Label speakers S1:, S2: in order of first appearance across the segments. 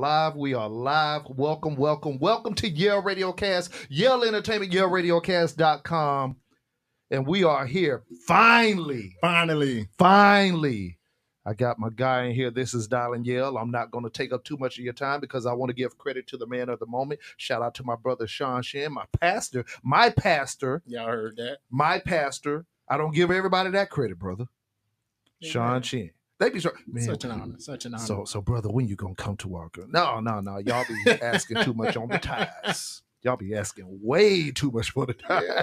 S1: live. We are live. Welcome, welcome, welcome to Yale Radiocast, Yale Entertainment, YaleRadiocast.com. And we are here finally. I got my guy in here. This is Darling Yale. I'm not going to take up too much of your time because I want to give credit to the man of the moment. Shout out to my brother Sean Shin, my pastor.
S2: Y'all heard that?
S1: My pastor. I don't give everybody that credit, brother. Yeah. Sean Shin. Thank you, sir. Man,
S2: such an honor.
S1: So, brother, when you gonna come to our girl? No. Y'all be asking too much on the ties. Y'all be asking way too much for the ties. Yeah.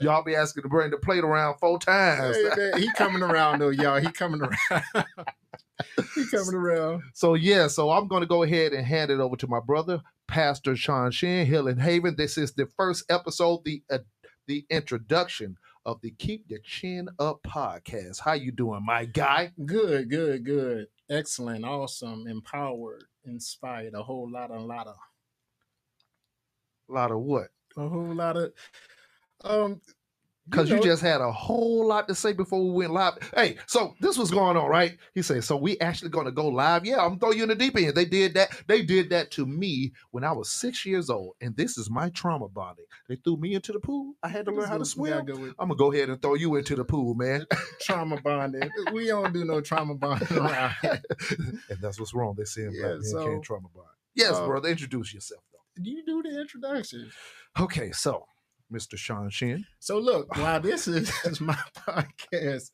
S1: Y'all be asking to bring the plate around 4 times.
S2: He coming around though, y'all. He coming around.
S1: So I'm gonna go ahead and hand it over to my brother, Pastor Sean Shin, Hill and Haven. This is the first episode, the introduction of the Keep Your Chin Up podcast. How you doing, my guy?
S2: Good. Excellent, awesome, empowered, inspired, a whole lot of
S1: what?
S2: A whole lot of
S1: because you just had a whole lot to say before we went live. Hey, so this was going on, right? He said, so we actually going to go live? Yeah, I'm going to throw you in the deep end. They did that to me when I was 6 years old, and this is my trauma bonding. They threw me into the pool. I had to learn how to swim. I'm going to go ahead and throw you into the pool, man.
S2: Trauma bonding. We don't do no trauma bonding around here.
S1: And that's what's wrong. They're saying black men can't trauma bond. Yes, brother, introduce yourself, though.
S2: You do the introduction.
S1: Okay, so Mr. Sean Shin.
S2: So look, while this is my podcast,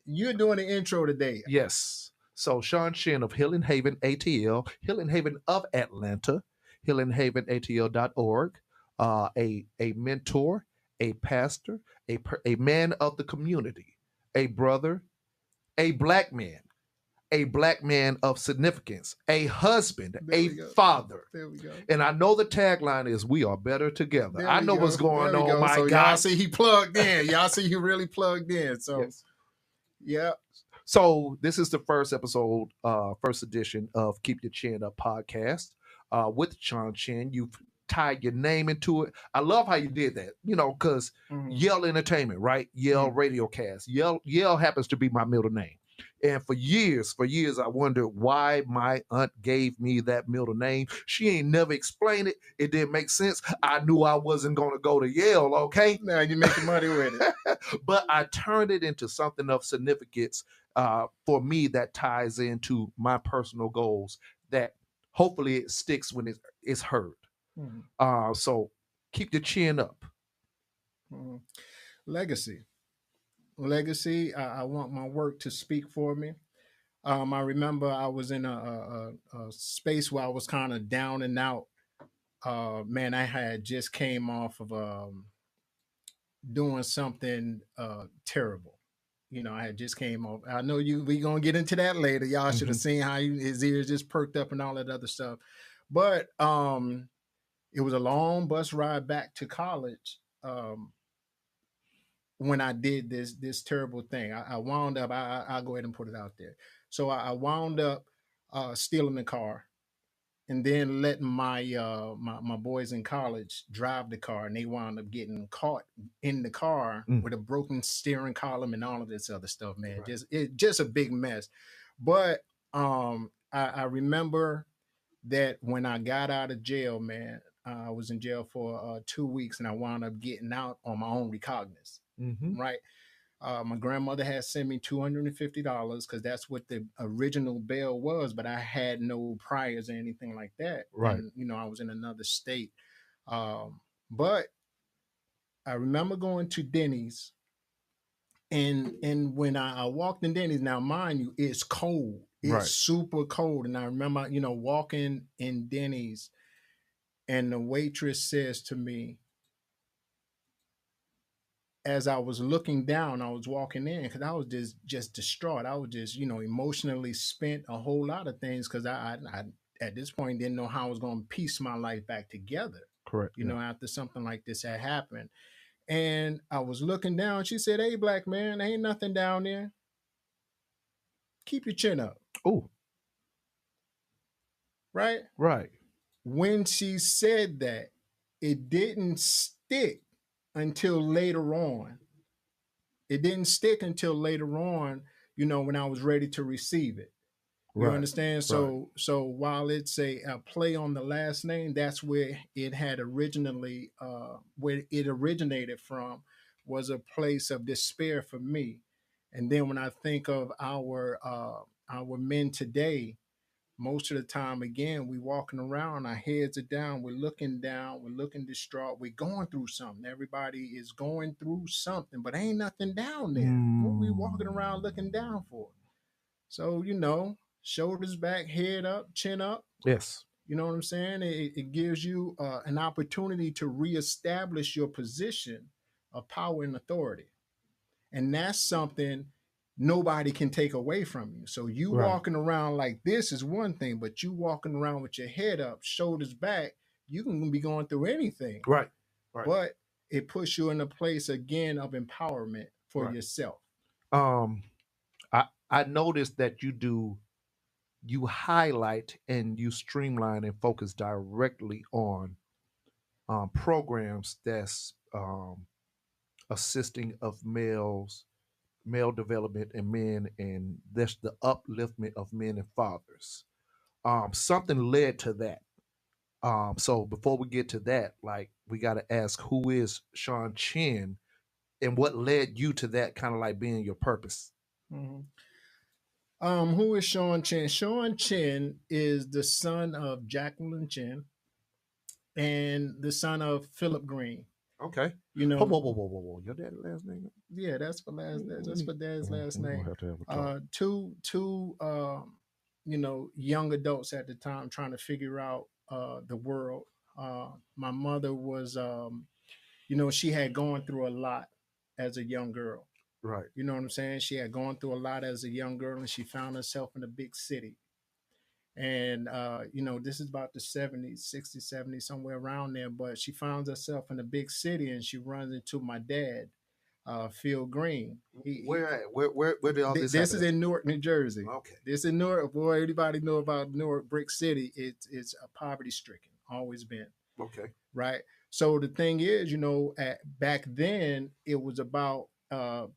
S2: you're doing the intro today.
S1: Yes. So Sean Shin of Hill and Haven ATL, Hill and Haven of Atlanta, hillandhavenatl.org, a mentor, a pastor, a man of the community, a brother, a black man of significance, a husband, father.
S2: There we go.
S1: And I know the tagline is "We are better together." I know what's going on, my
S2: so
S1: guy.
S2: Y'all see he plugged in. Y'all see he really plugged in. So, yes. Yeah.
S1: So this is the first episode, first edition of Keep Your Chin Up podcast with Sean Shin. You've tied your name into it. I love how you did that, because Yale Entertainment, right? Yale Radiocast. Yale happens to be my middle name. And for years, I wondered why my aunt gave me that middle name. She ain't never explained it. It didn't make sense. I knew I wasn't going to go to Yale, okay?
S2: Now you're making money with it.
S1: But I turned it into something of significance for me that ties into my personal goals that hopefully it sticks when it's heard. So keep your chin up.
S2: Legacy. I want my work to speak for me. I remember I was in a space where I was kind of down and out. Man, I had just came off of doing something terrible. I had just came off. I know we gonna get into that later. Y'all should have seen how his ears just perked up and all that other stuff. But it was a long bus ride back to college. When I did this terrible thing, I wound up, I'll go ahead and put it out there. So I wound up stealing the car and then letting my boys in college drive the car, and they wound up getting caught in the car with a broken steering column and all of this other stuff, man. Right. Just a big mess. But I remember that when I got out of jail, man, I was in jail for 2 weeks, and I wound up getting out on my own recognizance. Right. My grandmother had sent me $250 because that's what the original bail was, but I had no priors or anything like that.
S1: Right.
S2: And, I was in another state. But I remember going to Denny's, and when I walked in Denny's, now mind you, it's cold. It's super cold. And I remember, walking in Denny's, and the waitress says to me, as I was looking down, I was walking in because I was just distraught. I was just, emotionally spent, a whole lot of things, because I at this point didn't know how I was going to piece my life back together.
S1: Correct.
S2: After something like this had happened. And I was looking down. She said, "Hey, black man, ain't nothing down there. Keep your chin up."
S1: Oh.
S2: Right?
S1: Right.
S2: When she said that, it didn't stick until later on. It didn't stick until later on, when I was ready to receive it. You
S1: Right.
S2: understand?
S1: Right.
S2: So while it's a play on the last name, that's where it had originally where it originated from, was a place of despair for me. And then when I think of our men today, most of the time, again, we walking around, our heads are down, we're looking distraught, we're going through something. Everybody is going through something, but ain't nothing down there. What we walking around looking down for? So, shoulders back, head up, chin up.
S1: Yes.
S2: You know what I'm saying? It gives you an opportunity to reestablish your position of power and authority. And that's something nobody can take away from you. So you
S1: Right.
S2: walking around like this is one thing, but you walking around with your head up, shoulders back, you can be going through anything.
S1: Right. Right.
S2: But it puts you in a place again of empowerment for
S1: Right.
S2: yourself.
S1: Um, I noticed that you highlight and you streamline and focus directly on programs that's assisting of male development and men, and that's the upliftment of men and fathers. Something led to that. So before we get to that, like we got to ask, who is Sean Chin, and what led you to that kind of like being your purpose?
S2: Mhm. Who is Sean Chin? Sean Chin is the son of Jacqueline Chin and the son of Philip Green.
S1: Okay.
S2: You
S1: Whoa,
S2: know,
S1: whoa, whoa, whoa, whoa, whoa. Your dad's last name?
S2: yeah, that's for last. That's for Dad's last
S1: We're gonna
S2: name.
S1: have to have a talk.
S2: Two young adults at the time trying to figure out the world. My mother was, she had gone through a lot as a young girl.
S1: Right.
S2: You know what I'm saying? She had gone through a lot as a young girl, and she found herself in a big city. And this is about the 70s, 60s, 70s, somewhere around there. But she finds herself in a big city, and she runs into my dad, Phil Green.
S1: Where at? Where did all this
S2: This is
S1: happen?
S2: in Newark, New Jersey.
S1: Okay.
S2: This is Newark. Boy, anybody know about Newark, Brick City? It's a poverty stricken, always been.
S1: Okay.
S2: Right. So the thing is, back then it was about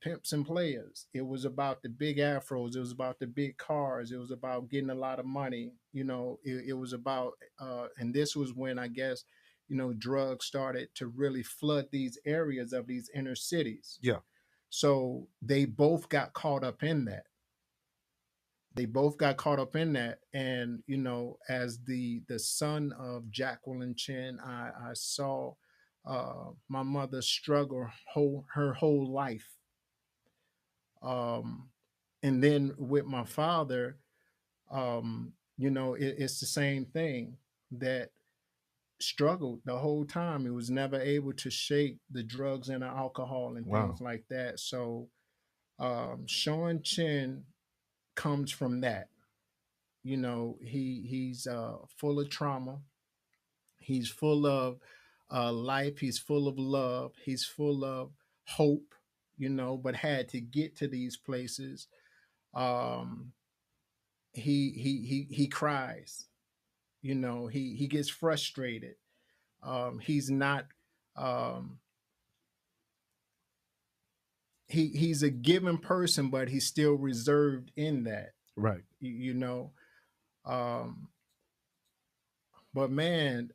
S2: pimps and players. It was about the big afros. It was about the big cars. It was about getting a lot of money. It was about, and this was when I guess, drugs started to really flood these areas of these inner cities.
S1: Yeah.
S2: So they both got caught up in that. And as the son of Jacqueline Chin, I saw my mother struggle her whole life. And then with my father, it's the same thing, that struggled the whole time. He was never able to shake the drugs and the alcohol and
S1: Wow.
S2: things like that. So Sean Chin comes from that. He's full of trauma. He's full of life. He's full of love. He's full of hope. But had to get to these places. Um, he cries. He gets frustrated. He's not. Um, he's a given person, but he's still reserved in that.
S1: Right.
S2: You know. Um, but man,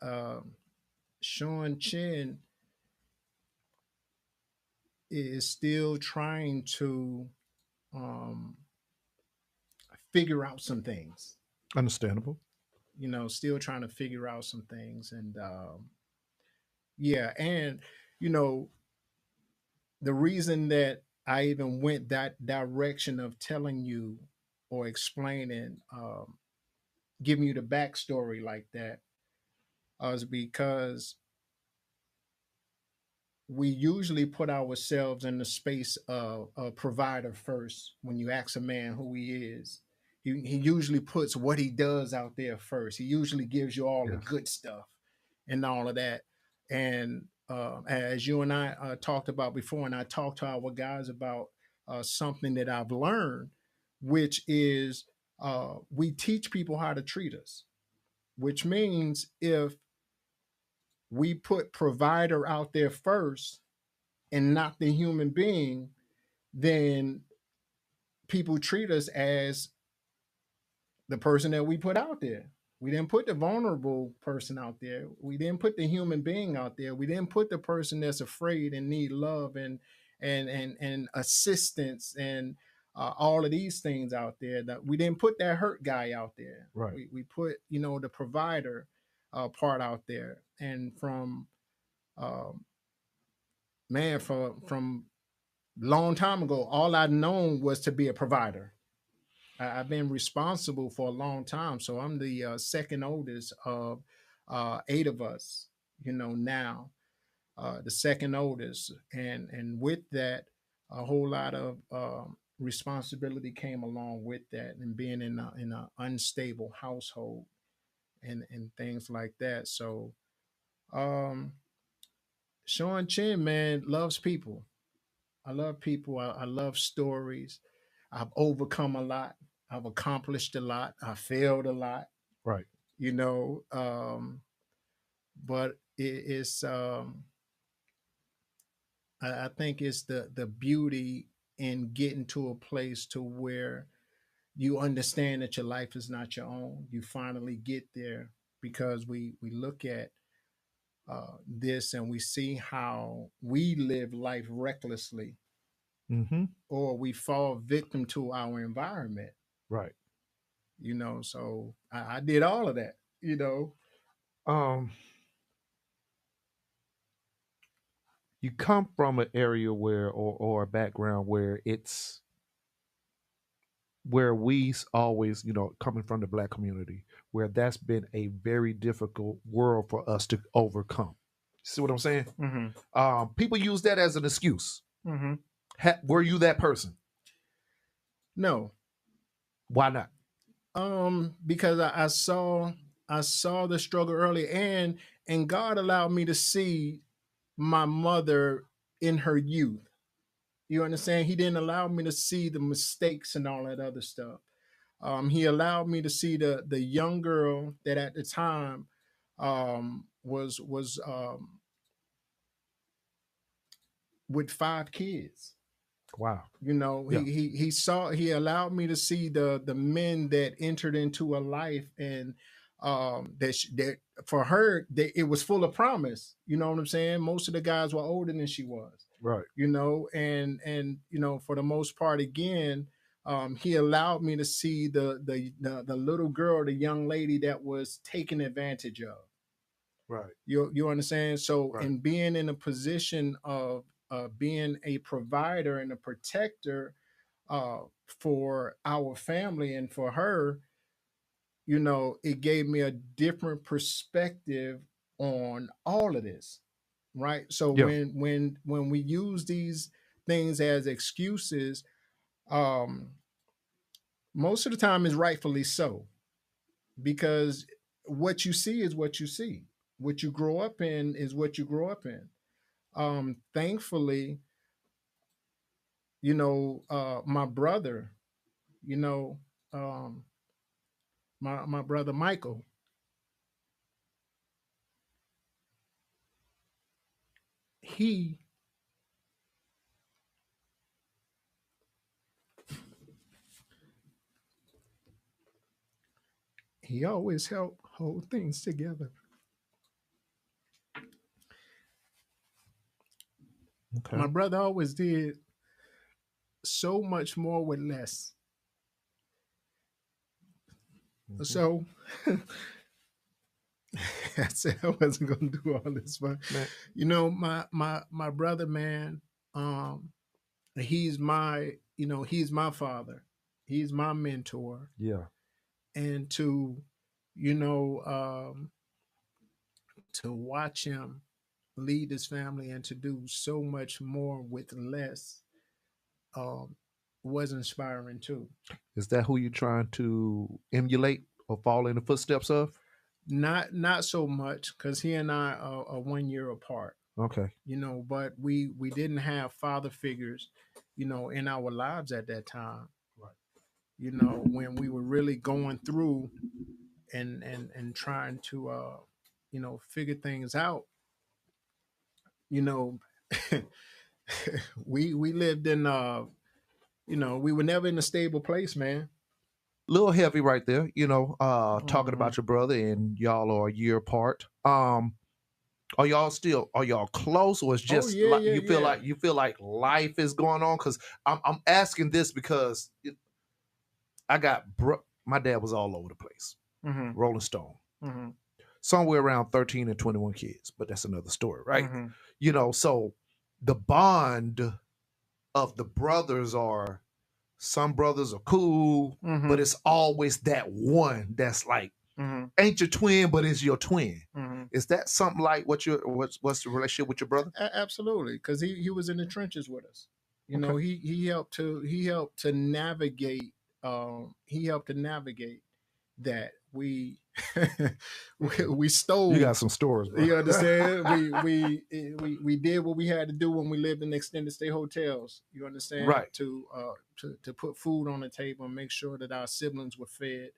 S2: Sean Chin is still trying to um, figure out some things.
S1: Understandable.
S2: Still trying to figure out some things, and yeah, and you know, the reason that I even went that direction of telling you or explaining, giving you the backstory like that, is because we usually put ourselves in the space of a provider first. When you ask a man who he is, he usually puts what he does out there first. He usually gives you all the
S1: Yes.
S2: good stuff and all of that. And as you and I talked about before, and I talked to our guys about something that I've learned, which is we teach people how to treat us, which means if we put provider out there first and not the human being, then people treat us as the person that we put out there. We didn't put the vulnerable person out there. We didn't put the human being out there. We didn't put the person that's afraid and need love and assistance and all of these things out there. That we didn't put that hurt guy out there.
S1: Right.
S2: We put the provider part out there. And from um, man from long time ago, all I'd known was to be a provider. I've been responsible for a long time. So I'm the second oldest of eight of us, now the second oldest. And with that, a whole lot of responsibility came along with that, and being in an unstable household and things like that. So um, Sean Chin, man, loves people. I love people. I love stories. I've overcome a lot. I've accomplished a lot. I failed a lot,
S1: Right.
S2: you know. But it's I think it's the beauty in getting to a place to where you understand that your life is not your own. You finally get there, because we look at this and we see how we live life recklessly,
S1: Mm-hmm.
S2: or we fall victim to our environment.
S1: Right.
S2: So I did all of that.
S1: Um, you come from an area where, or a background where it's where always, coming from the black community, where that's been a very difficult world for us to overcome. See what I'm saying?
S2: Mm-hmm.
S1: People use that as an excuse.
S2: Mm-hmm.
S1: Were you that person?
S2: No.
S1: Why not?
S2: Because I saw the struggle early, and God allowed me to see my mother in her youth. You understand? He didn't allow me to see the mistakes and all that other stuff. He allowed me to see the young girl that at the time was with 5 kids.
S1: Wow.
S2: Yeah. He allowed me to see the men that entered into a life, and that for her, it was full of promise. You know what I'm saying? Most of the guys were older than she was.
S1: Right.
S2: And for the most part, again, he allowed me to see the little girl, the young lady that was taken advantage of.
S1: Right.
S2: You understand? So,
S1: Right.
S2: in being in a position of being a provider and a protector uh, for our family and for her, it gave me a different perspective on all of this, right? So
S1: Yeah.
S2: when we use these things as excuses, um, most of the time is rightfully so, because what you see is what you see. What you grow up in is what you grow up in. Thankfully, my brother, you know, um, my brother Michael, he he always helped hold things together.
S1: Okay.
S2: My brother always did so much more with less.
S1: Mhm.
S2: So I said I wasn't gonna do all this, but
S1: Man.
S2: my brother, man, he's my father. He's my mentor.
S1: Yeah.
S2: And you know, um, to watch him lead his family and to do so much more with less, um, was inspiring too.
S1: Is that who you're trying to emulate or fall in the footsteps of?
S2: Not so much, because he and I are 1 year apart.
S1: Okay.
S2: But we didn't have father figures, in our lives at that time.
S1: Right.
S2: When we were really going through and trying to figure things out. You know, we lived in we were never in a stable place, man.
S1: little heavy right there, talking
S2: Mhm.
S1: about your brother and y'all are a year apart. Are y'all close, or it's
S2: Oh
S1: just
S2: yeah,
S1: like
S2: yeah, yeah.
S1: you feel like life is going on? Because I'm asking this because my dad was all over the place,
S2: Mm-hmm.
S1: Rolling Stone,
S2: Mm-hmm.
S1: somewhere around 13 and 21 kids, but that's another story, right?
S2: Mm-hmm.
S1: So the bond of the brothers are, some brothers are cool, but
S2: Mm-hmm.
S1: it's always that one that's like
S2: Mm-hmm.
S1: ain't your twin, but is your twin.
S2: Mm-hmm.
S1: Is that something like what's the relationship with your brother?
S2: Absolutely, because he was in the trenches with us. You
S1: Okay.
S2: know, he helped to navigate. He helped to navigate that we
S1: You
S2: stole.
S1: got some stories, bro.
S2: You understand? We did what we had to do when we lived in extended stay hotels. You understand?
S1: Right.
S2: To put food on the table and make sure that our siblings were fed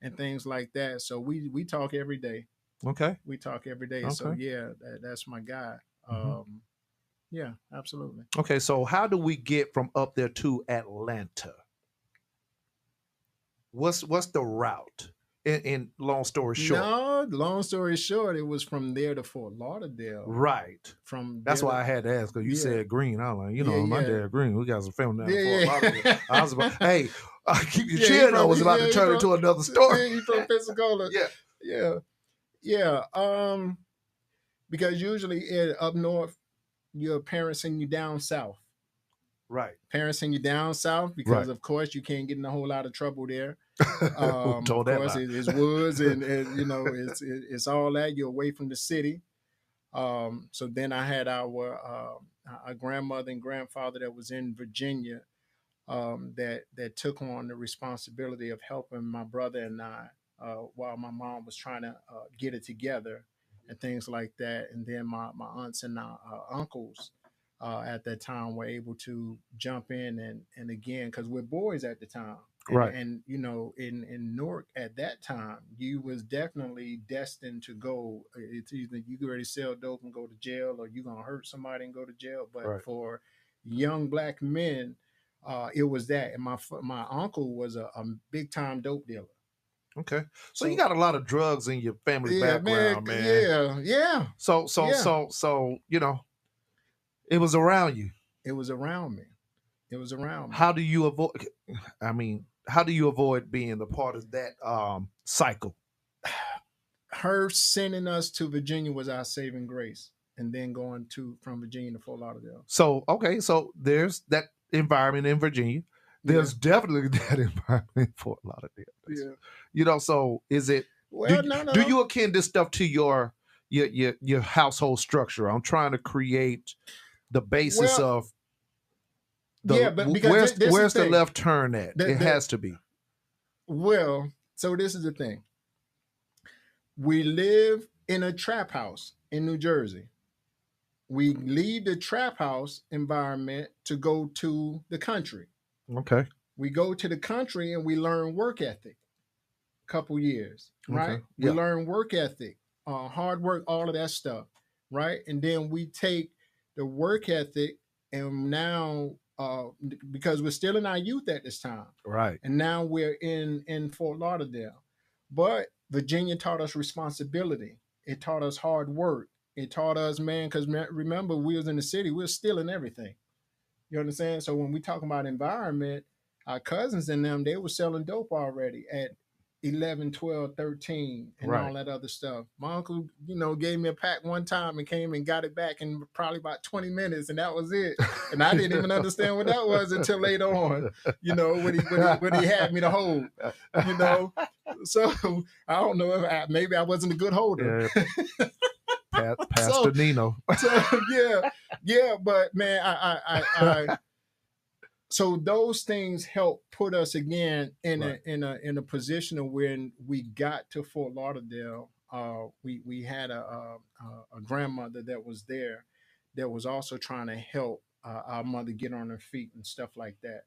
S2: and things like that. So we talk every day.
S1: Okay.
S2: We talk every day. So
S1: Okay.
S2: yeah, that's my guy.
S1: Mhm.
S2: Yeah, absolutely.
S1: Okay. So how do we get from up there to Atlanta? What's the route? In long story short,
S2: No, long story short, it was from there to Fort Lauderdale.
S1: right.
S2: From
S1: That's
S2: there
S1: why
S2: to
S1: I had to ask, because you
S2: yeah,
S1: said Green. I was like,
S2: yeah,
S1: my
S2: yeah,
S1: dad Green. We got some family down in Fort
S2: yeah,
S1: Lauderdale.
S2: yeah.
S1: I was about, hey, keep your
S2: Yeah, he
S1: chin. I
S2: from
S1: was about
S2: yeah,
S1: to
S2: he
S1: turn
S2: from
S1: into another story.
S2: yeah, he from Pensacola.
S1: Yeah.
S2: Yeah, yeah. Because usually up north, your parents send you down south.
S1: Right.
S2: Parents send you down south because,
S1: Right.
S2: of course, you can't get in a whole lot of trouble there.
S1: Who
S2: Of
S1: told that
S2: course,
S1: lie?
S2: it's woods and it's all that. You're away from the city. So then I had our grandmother and grandfather that was in Virginia, that took on the responsibility of helping my brother and I, while my mom was trying to get it together and things like that. And then my aunts and uncles at that time were able to jump in and again, because we're boys at the time.
S1: Right.
S2: And in Newark at that time, you was definitely destined to go. It's either you get ready to sell dope and go to jail, or you're gonna hurt somebody and go to jail. But
S1: Right.
S2: for young black men, it was that. And my uncle was a big time dope dealer.
S1: Okay. So you
S2: So
S1: got a lot of drugs in your family
S2: yeah, man,
S1: background, man.
S2: yeah, yeah, yeah.
S1: So it was around you.
S2: It was around me. It was around me.
S1: How do you avoid? I mean, how do you avoid being a part of that cycle?
S2: Her sending us to Virginia was our saving grace, and then going to from Virginia to Fort Lauderdale.
S1: So okay, so there's that environment in Virginia.
S2: Yeah,
S1: There's definitely that environment in Fort Lauderdale.
S2: yeah.
S1: So is it? Do
S2: Well, no,
S1: do
S2: no.
S1: you akin this stuff to your household structure? I'm trying to create the basis
S2: Well,
S1: of
S2: yeah, but because this is
S1: where's
S2: the
S1: the
S2: thing.
S1: left turn at? It
S2: The
S1: has to be.
S2: well, so this is the thing. We live in a trap house in New Jersey. We leave the trap house environment to go to the country.
S1: Okay.
S2: We go to the country and we learn work ethic. Couple years,
S1: Okay.
S2: right? We
S1: Yeah.
S2: learn work ethic, hard work, all of that stuff, right? And then we take the work ethic and now, because we're still in our youth at this time,
S1: Right.
S2: and now we're in Fort Lauderdale. But Virginia taught us responsibility. It taught us hard work. It taught us, man, because remember, we was in the city, we were stealing everything. You understand? So when we talk about environment, our cousins and them, they were selling dope already at 11, 12, 13, and
S1: Right.
S2: all that other stuff. My uncle, gave me a pack one time and came and got it back in probably about 20 minutes, and that was it. And I didn't even understand what that was until later on, when he had me to hold, you know. So I don't know if maybe I wasn't a good holder.
S1: Yeah. Pastor
S2: So,
S1: Nino.
S2: so yeah, but man, I so those things help put us again in
S1: Right.
S2: a position of when we got to Fort Lauderdale. We had a grandmother that was there, that was also trying to help our mother get on her feet and stuff like that.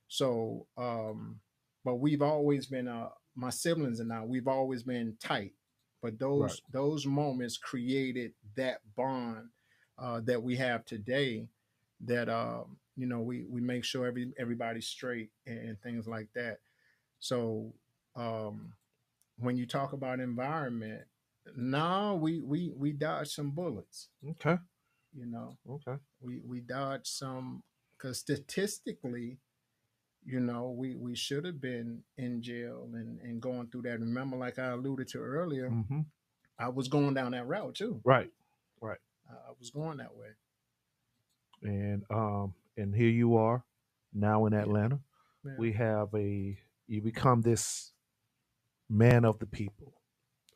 S2: So, but we've always been my siblings and I. We've always been tight, but
S1: Right.
S2: those moments created that bond that we have today. That we make sure everybody's straight and things like that. So when you talk about environment, no, we dodged some bullets.
S1: Okay.
S2: You know,
S1: Okay.
S2: we dodged some because statistically, you know, we should have been in jail and going through that. Remember, like I alluded to earlier,
S1: Mm-hmm.
S2: I was going down that route too.
S1: Right. Right.
S2: I was going that way.
S1: And here you are now in
S2: Yeah,
S1: Atlanta.
S2: yeah.
S1: We have you become this man of the people,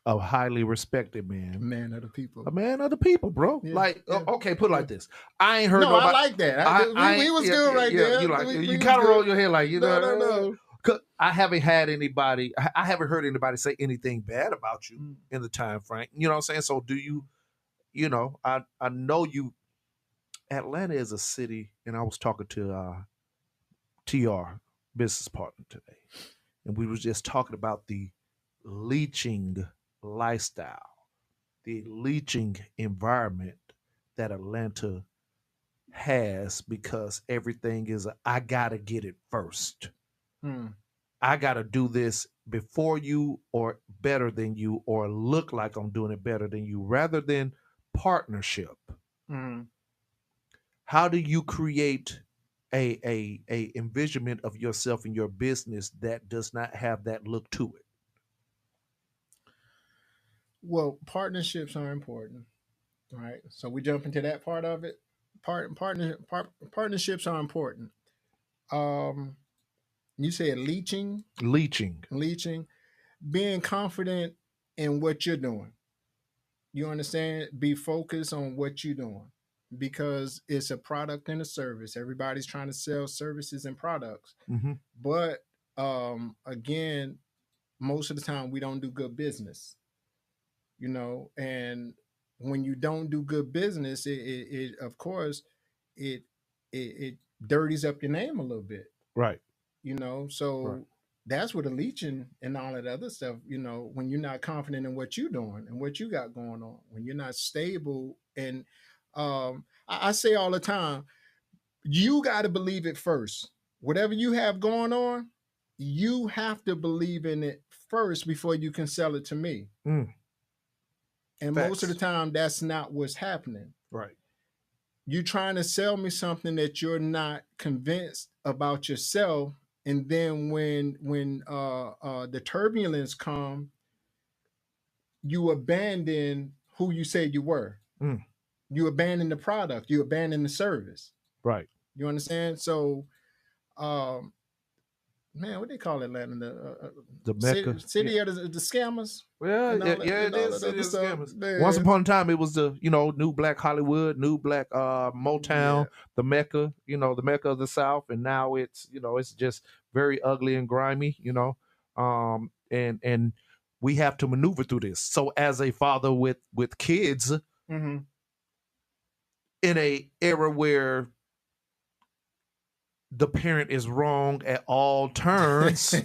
S1: a highly respected man,
S2: Man of the people.
S1: a man of the people, bro.
S2: Yeah,
S1: Like,
S2: yeah,
S1: okay, put it
S2: yeah.
S1: like this. I ain't heard
S2: No, I
S1: nobody.
S2: like that.
S1: I
S2: We was
S1: yeah,
S2: good right
S1: yeah,
S2: there.
S1: you like
S2: We
S1: you
S2: was
S1: kind of roll
S2: good.
S1: your head like
S2: No.
S1: 'Cause I haven't had anybody. I haven't heard anybody say anything bad about you
S2: Mm.
S1: in the time, Frank. You know what I'm saying? So do you? You know, I know you. Atlanta is a city, and I was talking to TR business partner today, and we was just talking about the leaching lifestyle, the leaching environment that Atlanta has because everything is I gotta get it first.
S2: Mm.
S1: I gotta do this before you or better than you or look like I'm doing it better than you rather than partnership.
S2: Mm.
S1: How do you create a envisionment of yourself in your business that does not have that look to it?
S2: Well, partnerships are important, right? So we jump into that part of it. Partnerships are important. Um, you said
S1: Leaching.
S2: leaching, being confident in what you're doing. You understand? Be focused on what you're doing because it's a product and a service. Everybody's trying to sell services and products,
S1: Mm-hmm.
S2: but again, most of the time we don't do good business. You know, and when you don't do good business, it of course it, it dirties up your name a little bit.
S1: Right.
S2: You know,
S1: Right.
S2: so that's where the leeching and all that other stuff, you know, when you're not confident in what you're doing and what you got going on, when you're not stable. And I say all the time, you got to believe it first. Whatever you have going on, you have to believe in it first before you can sell it to me.
S1: Mm.
S2: And most of the
S1: Facts.
S2: time, that's not what's happening.
S1: Right.
S2: You're trying to sell me something that you're not convinced about yourself, and then when the turbulence come, you abandon who you said you were.
S1: Mm.
S2: You abandon the product. You abandon the service.
S1: Right.
S2: You understand? So, um, man, what they call Atlanta?
S1: The
S2: City,
S1: Mecca. Yeah.
S2: city of the scammers
S1: Well,
S2: and
S1: yeah,
S2: all that,
S1: yeah,
S2: and
S1: it
S2: all
S1: is
S2: that
S1: City
S2: other
S1: of
S2: stuff.
S1: Scammers. Once
S2: Man,
S1: upon a time, it was the new black Hollywood, new black
S2: yeah.
S1: Motown, the Mecca, the Mecca of the South, and now it's just very ugly and grimy, and we have to maneuver through this. So, as a father with kids
S2: Mm-hmm.
S1: in a era where the parent is wrong at all turns,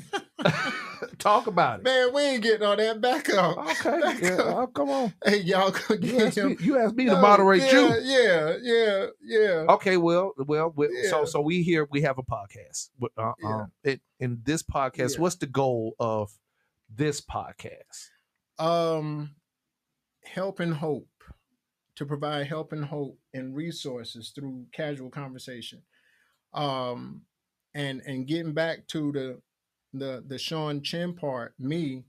S1: talk about it.
S2: Man, we ain't getting all that. Back up.
S1: Okay,
S2: Back
S1: yeah,
S2: up.
S1: come on.
S2: Hey, y'all go get him.
S1: You asked me to
S2: No,
S1: moderate
S2: yeah,
S1: you.
S2: yeah.
S1: Okay, well,
S2: Yeah.
S1: so we have a podcast.
S2: Yeah.
S1: In this podcast,
S2: Yeah.
S1: what's the goal of this podcast?
S2: Um, help and hope, to provide help and hope and resources through casual conversation. Um, and getting back to the Sean Chin part, me,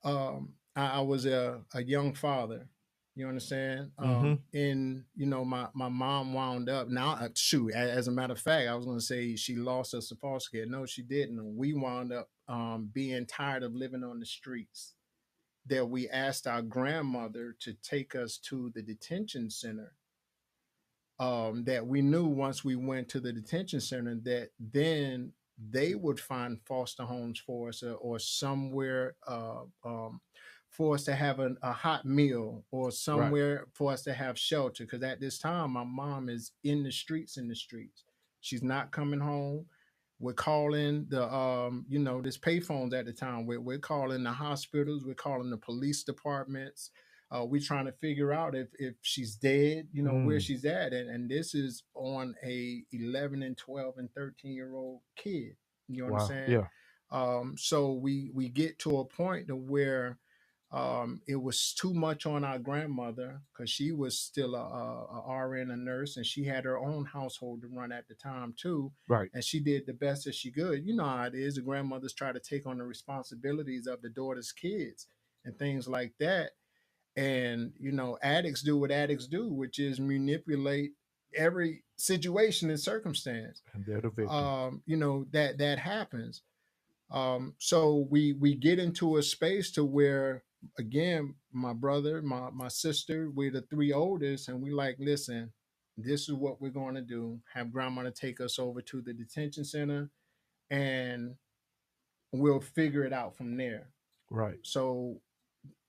S2: I was a young father. You understand?
S1: Mm-hmm.
S2: And my mom wound up now. Shoot, as a matter of fact, I was going to say she lost us to foster care. No, she didn't. We wound up being tired of living on the streets. That we asked our grandmother to take us to the detention center. That we knew once we went to the detention center that then they would find foster homes for us, or somewhere for us to have a hot meal, or
S1: Right.
S2: somewhere for us to have shelter. Because at this time, my mom is in the streets. She's not coming home. We're calling this payphones at the time. We're calling the hospitals. We're calling the police departments. We're trying to figure out if she's dead, where
S1: Mm.
S2: she's at. And this is on a 11 and 12 and 13-year-old kid. You
S1: Wow.
S2: understand?
S1: Yeah.
S2: So we get to a point to where it was too much on our grandmother because she was still a RN, a nurse, and she had her own household to run at the time too.
S1: Right.
S2: And she did the best that she could. You know how it is. The grandmothers try to take on the responsibilities of the daughter's kids and things like that. And addicts do what addicts do, which is manipulate every situation and circumstance.
S1: And they're the victim.
S2: That happens. So we get into a space to where, again, my brother, my sister, we're the three oldest, and we like, listen, this is what we're going to do. Have grandma to take us over to the detention center, and we'll figure it out from there.
S1: Right.
S2: So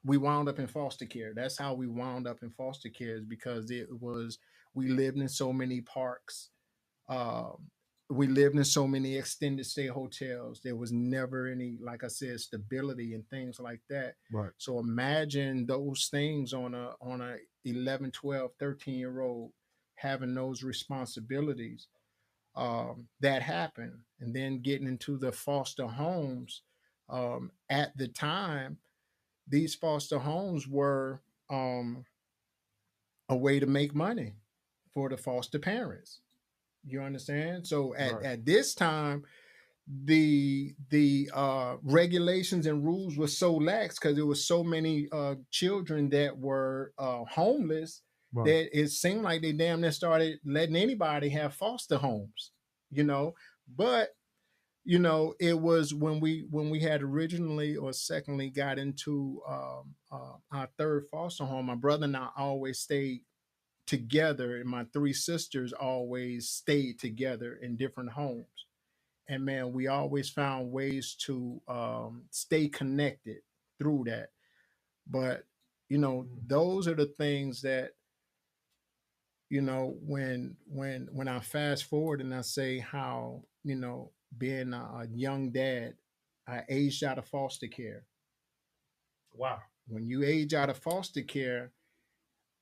S2: we wound up in foster care. That's how we wound up in foster care, is because we lived in so many parks. Um, we lived in so many extended stay hotels. There was never any, like I said, stability and things like that.
S1: Right.
S2: So imagine those things on a 11, 12, 13-year old having those responsibilities that happen, and then getting into the foster homes. At the time, these foster homes were a way to make money for the foster parents. You understand? So at this time, the regulations and rules were so lax because there was so many children that were homeless that it seemed like they damn near started letting anybody have foster homes. But it was when we had originally or secondly got into our third foster home. My brother and I always stayed together, and my three sisters always stayed together in different homes. And man, we always found ways to stay connected through that. But those are the things that when I fast forward and I say how being a young dad, I aged out of foster care.
S1: Wow.
S2: When you age out of foster care,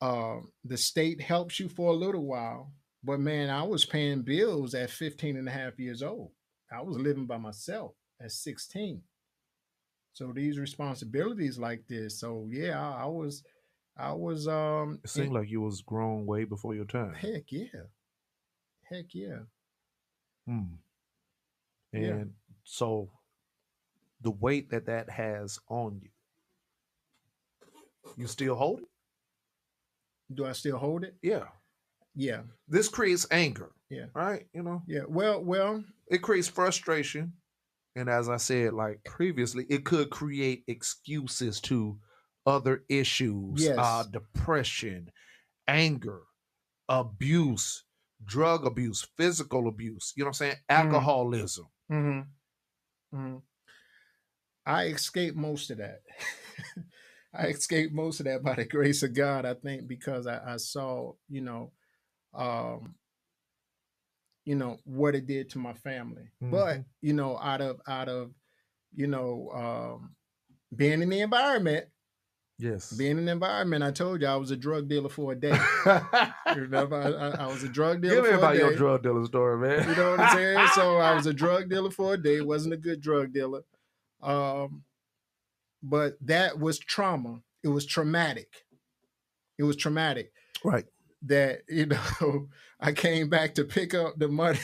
S2: the state helps you for a little while, but man, I was paying bills at 15 and a half years old. I was living by myself at 16. So these responsibilities like this. So yeah, I was
S1: It seemed like you was grown way before your time.
S2: heck yeah. Heck yeah.
S1: Hmm.
S2: Yeah.
S1: And so the weight that has on you, you still hold it?
S2: Do I still hold it?
S1: Yeah.
S2: Yeah.
S1: This creates anger.
S2: Yeah.
S1: Right?
S2: Yeah. Well,
S1: it creates frustration. And as I said, like previously, it could create excuses to other issues,
S2: yes.
S1: depression, anger, abuse, drug abuse, physical abuse, you know what I'm saying? Alcoholism.
S2: Mm-hmm. Mm-hmm. I escaped most of that. I escaped most of that by the grace of God, I think, because I saw, um, what it did to my family.
S1: Mhm.
S2: But, out of, you know, um, being in the environment,
S1: Yes.
S2: being in the environment, I told you I was a drug dealer for a day. Remember, I was a drug dealer
S1: Give me
S2: for
S1: about
S2: a day.
S1: your drug dealer story, man.
S2: You know what I'm saying? So I was a drug dealer for a day. Wasn't a good drug dealer. But that was trauma. It was traumatic. It was traumatic.
S1: Right.
S2: That, I came back to pick up the money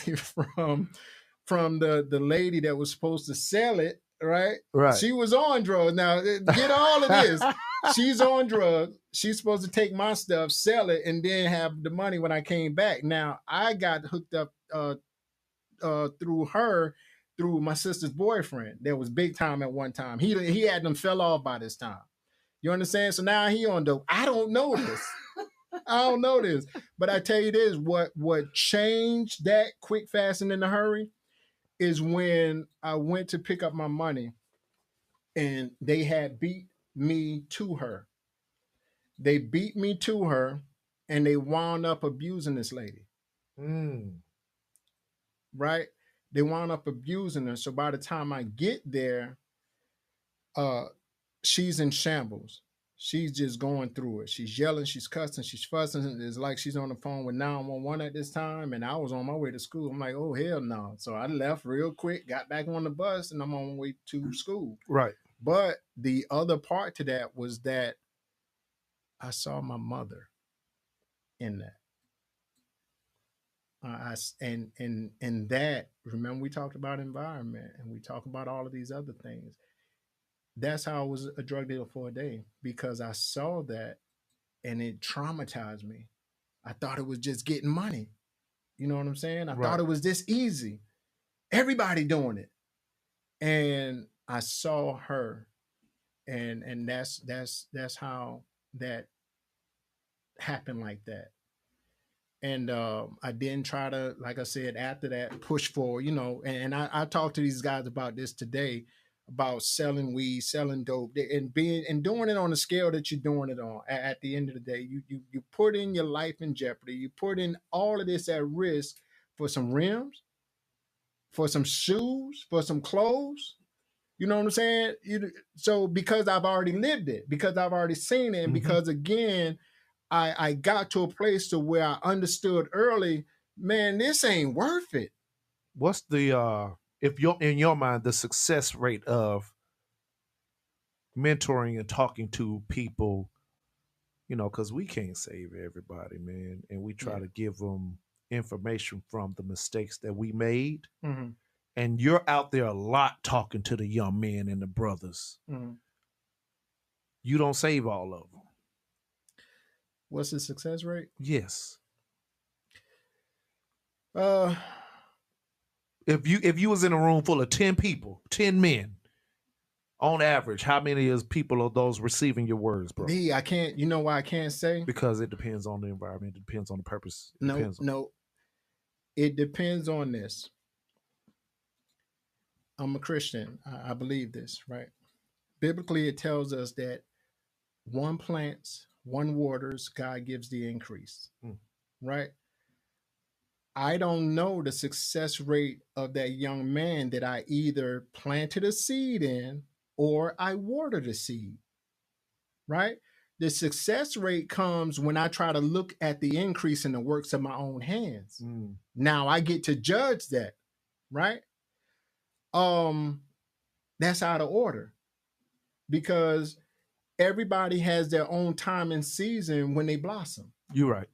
S2: from the lady that was supposed to sell it, right?
S1: Right.
S2: She was on drugs. Now, get all of this. She's on drugs. She's supposed to take my stuff, sell it, and then have the money when I came back. Now, I got hooked up through my sister's boyfriend that was big time at one time. He had them fell off by this time. You understand? So now he on dope. I don't know this. I don't know this. But I tell you this, what changed that quick, fast, and in a hurry is when I went to pick up my money and they had beat me to her. They beat me to her and they wound up abusing this lady. Right? They wound up abusing her. So by the time I get there, she's in shambles. she's just going through it. She's yelling, she's cussing, she's fussing. It's like she's on the phone with 911 at this time. And I was on my way to school. I'm like, oh, hell no. So I left real quick, got back on the bus, and I'm on my way to school.
S1: Right.
S2: But the other part to that was that I saw my mother in that. And that, remember, we talked about environment and we talk about all of these other things. That's how I was a drug dealer for a day, because I saw that and it traumatized me. I thought it was just getting money. You know what I'm saying? I thought it was this easy. Everybody doing it. And I saw her, and that's how that happened like that. And I didn't try to, like I said, after that, push for, and I talked to these guys about this today, about selling weed, selling dope, and doing it on the scale that you're doing it on. At the end of the day, you put in your life in jeopardy. You put in all of this at risk for some rims, for some shoes, for some clothes. You know what I'm saying? So because I've already lived it, because I've already seen it, and because, again, I got to a place to where I understood early, man, this ain't worth it.
S1: What's the if you're in your mind the success rate of mentoring and talking to people, because we can't save everybody, man, and we try to give them information from the mistakes that we made.
S2: Mm-hmm.
S1: And you're out there a lot talking to the young men and the brothers.
S2: Mm-hmm.
S1: You don't save all of them.
S2: What's the success rate?
S1: Yes.
S2: If
S1: you was in a room full of 10 people, 10 men, on average, how many is people of those receiving your words, bro?
S2: I can't. You know why I can't say?
S1: Because it depends on the environment. It depends on the purpose.
S2: No. It depends on this. I'm a Christian. I believe this, right? Biblically, it tells us that one plants, one waters, God gives the increase, right? I don't know the success rate of that young man that I either planted a seed in or I watered a seed, right? The success rate comes when I try to look at the increase in the works of my own hands. Now I get to judge that, right? That's out of order, because everybody has their own time and season when they blossom.
S1: You're right.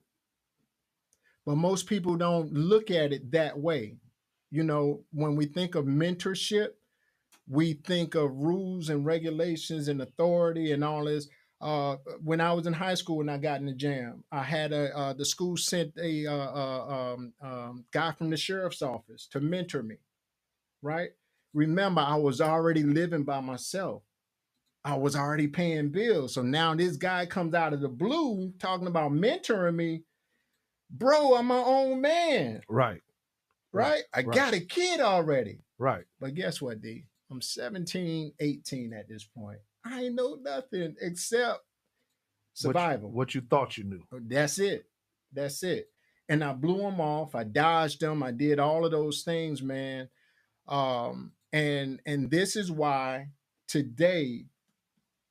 S2: But most people don't look at it that way. When we think of mentorship, we think of rules and regulations and authority and all this. When I was in high school and I got in the jam, I had the school sent a guy from the sheriff's office to mentor me, right? Remember, I was already living by myself. I was already paying bills. So now this guy comes out of the blue talking about mentoring me. Bro, I'm my own man.
S1: Right.
S2: I got a kid already.
S1: Right.
S2: But guess what, D? I'm 17, 18 at this point. I ain't know nothing except survival.
S1: What you thought you knew.
S2: That's it. And I blew them off. I dodged them. I did all of those things, man. And this is why today,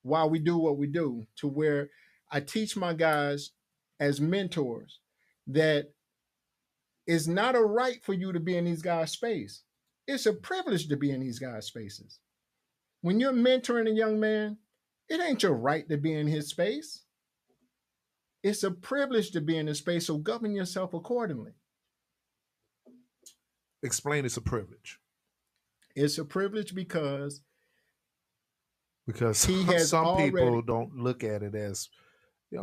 S2: why we do what we do, to where I teach my guys as mentors that it's not a right for you to be in these guys' space. It's a privilege to be in these guys' spaces. When you're mentoring a young man, it ain't your right to be in his space. It's a privilege to be in his space, so govern yourself accordingly.
S1: Explain it's a privilege.
S2: It's a privilege because
S1: some people don't look at it as,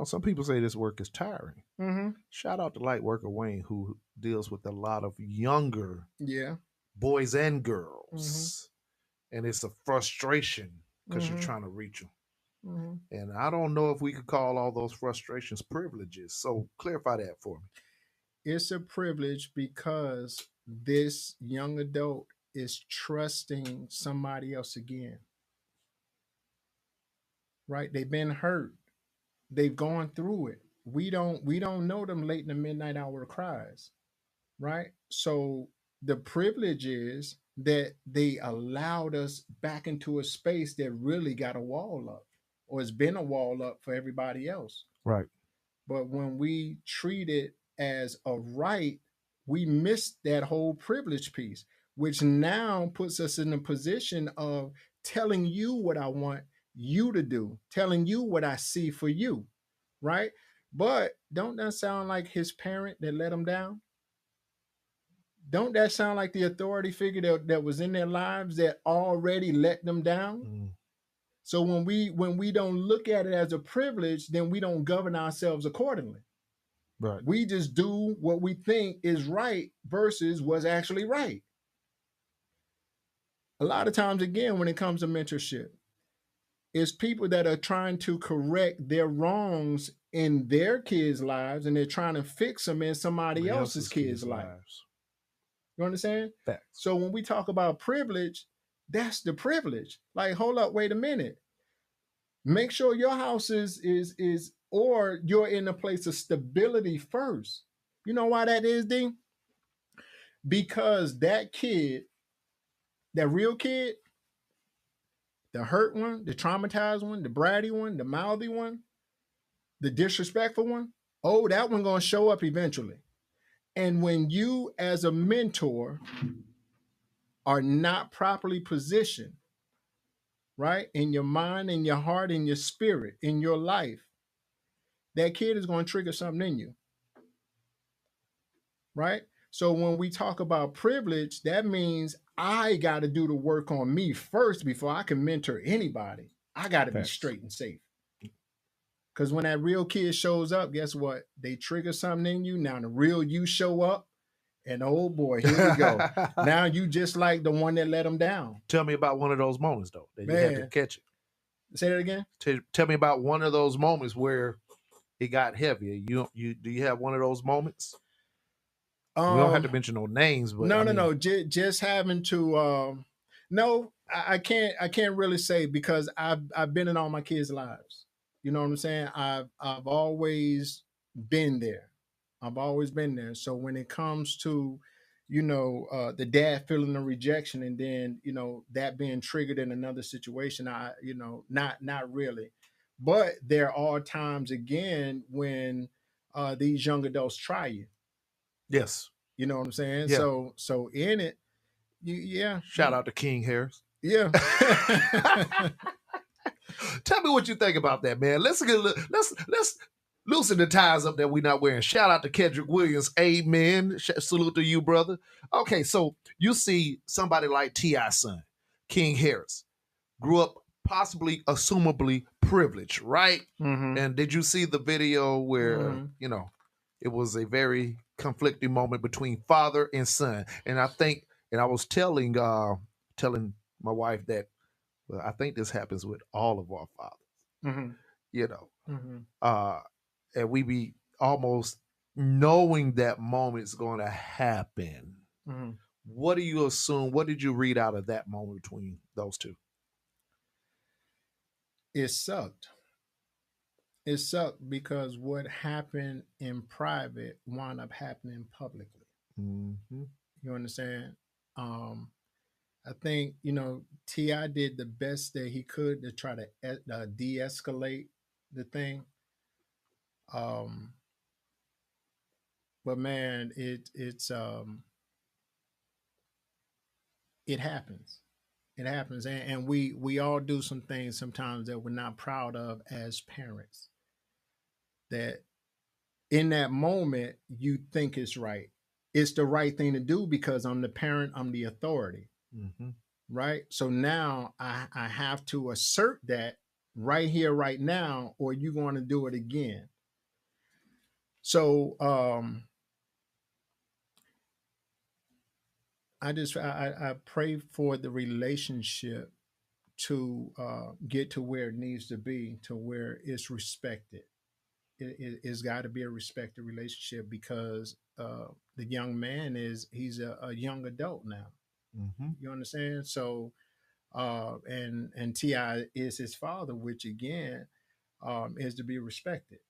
S1: some people say this work is tiring.
S2: Mm-hmm.
S1: Shout out to Light Worker Wayne, who deals with a lot of younger boys and girls. And it's a frustration because you're trying to reach them. And I don't know if we could call all those frustrations privileges. So clarify that for me.
S2: It's a privilege because this young adult is trusting somebody else again. Right? They've been hurt. They've gone through it. We don't know them late in the midnight hour cries. Right? So the privilege is that they allowed us back into a space that really got a wall up. or it's been a wall up for everybody else.
S1: Right.
S2: But when we treat it as a right, we miss that whole privilege piece, which now puts us in a position of telling you what I want you to do, telling you what I see for you, right? But don't that sound like his parent that let him down? Don't that sound like the authority figure that was in their lives that already let them down?
S1: Mm.
S2: So when we don't look at it as a privilege, then we don't govern ourselves accordingly.
S1: Right.
S2: We just do what we think is right versus what's actually right. A lot of times, again, when it comes to mentorship, it's people that are trying to correct their wrongs in their kids' lives and they're trying to fix them in somebody else's kids' life. You understand?
S1: Facts.
S2: So when we talk about privilege, that's the privilege. Like, hold up, wait a minute. Make sure your house is or you're in a place of stability first. You know why that is, D? Because that kid, that real kid, the hurt one, the traumatized one, the bratty one, the mouthy one, the disrespectful one, oh, that one gonna show up eventually. And when you as a mentor are not properly positioned, right, in your mind, in your heart, in your spirit, in your life, that kid is going to trigger something in you, right? So when we talk about privilege, that means I got to do the work on me first before I can mentor anybody. I got to be straight and safe. Because when that real kid shows up, guess what? They trigger something in you. Now the real you show up, and oh boy, here we go. Now you just like the one that let them down.
S1: Tell me about one of those moments, though, that you had to catch it.
S2: Say that again.
S1: Tell me about one of those moments where it got heavier. Do you have one of those moments? We don't have to mention no names, but
S2: no. Just having to. No, I can't really say because I've been in all my kids' lives. You know what I'm saying? I've always been there. I've always been there. So when it comes to, the dad feeling the rejection and then, that being triggered in another situation, not really. But there are times again when these young adults try you.
S1: Yes.
S2: You know what I'm saying?
S1: Yeah.
S2: So in it, yeah.
S1: Shout out to King Harris.
S2: Yeah.
S1: Tell me what you think about that, man. Let's loosen the ties up that we're not wearing. Shout out to Kendrick Williams. Amen. Salute to you, brother. Okay, so you see somebody like T.I.'s son, King Harris, grew up possibly, assumably privileged, right?
S2: Mm-hmm.
S1: And did you see the video where, it was a very conflicting moment between father and son? And I was telling my wife that, well, I think this happens with all of our fathers, and we be almost knowing that moment's going to happen.
S2: Mm-hmm.
S1: What do you assume? What did you read out of that moment between those two?
S2: It sucked. It sucked because what happened in private wound up happening publicly.
S1: Mm-hmm.
S2: You understand? I think, T.I. did the best that he could to try to de-escalate the thing. But man, it happens. It happens. And we all do some things sometimes that we're not proud of as parents. That in that moment you think it's right. It's the right thing to do because I'm the parent, I'm the authority.
S1: Mm-hmm.
S2: Right? So now I have to assert that right here, right now, or you're going to do it again. So I pray for the relationship to get to where it needs to be, to where it's respected. It's got to be a respected relationship because the young man he's a young adult now.
S1: Mm-hmm.
S2: You understand? So and T.I. is his father, which again is to be respected.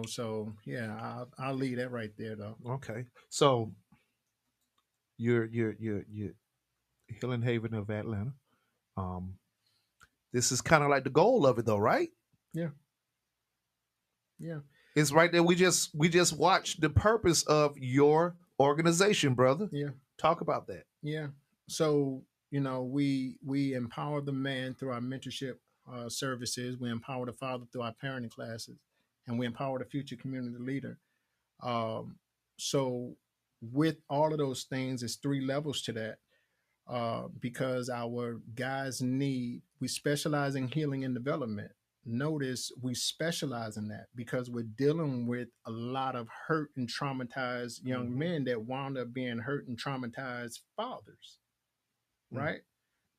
S2: So yeah, I'll leave that right there though.
S1: Okay, so you're Hillen Haven of Atlanta. This is kind of like the goal of it, though, right?
S2: Yeah. Yeah.
S1: It's right there. We just watched the purpose of your organization, brother.
S2: Yeah.
S1: Talk about that.
S2: Yeah. So, we empower the man through our mentorship services. We empower the father through our parenting classes, and we empower the future community leader. Um, so, with all of those things, there's three levels to that. Because our guys we specialize in healing and development. Notice we specialize in that because we're dealing with a lot of hurt and traumatized young
S1: Mhm.
S2: men that wound up being hurt and traumatized fathers,
S1: Mm.
S2: right?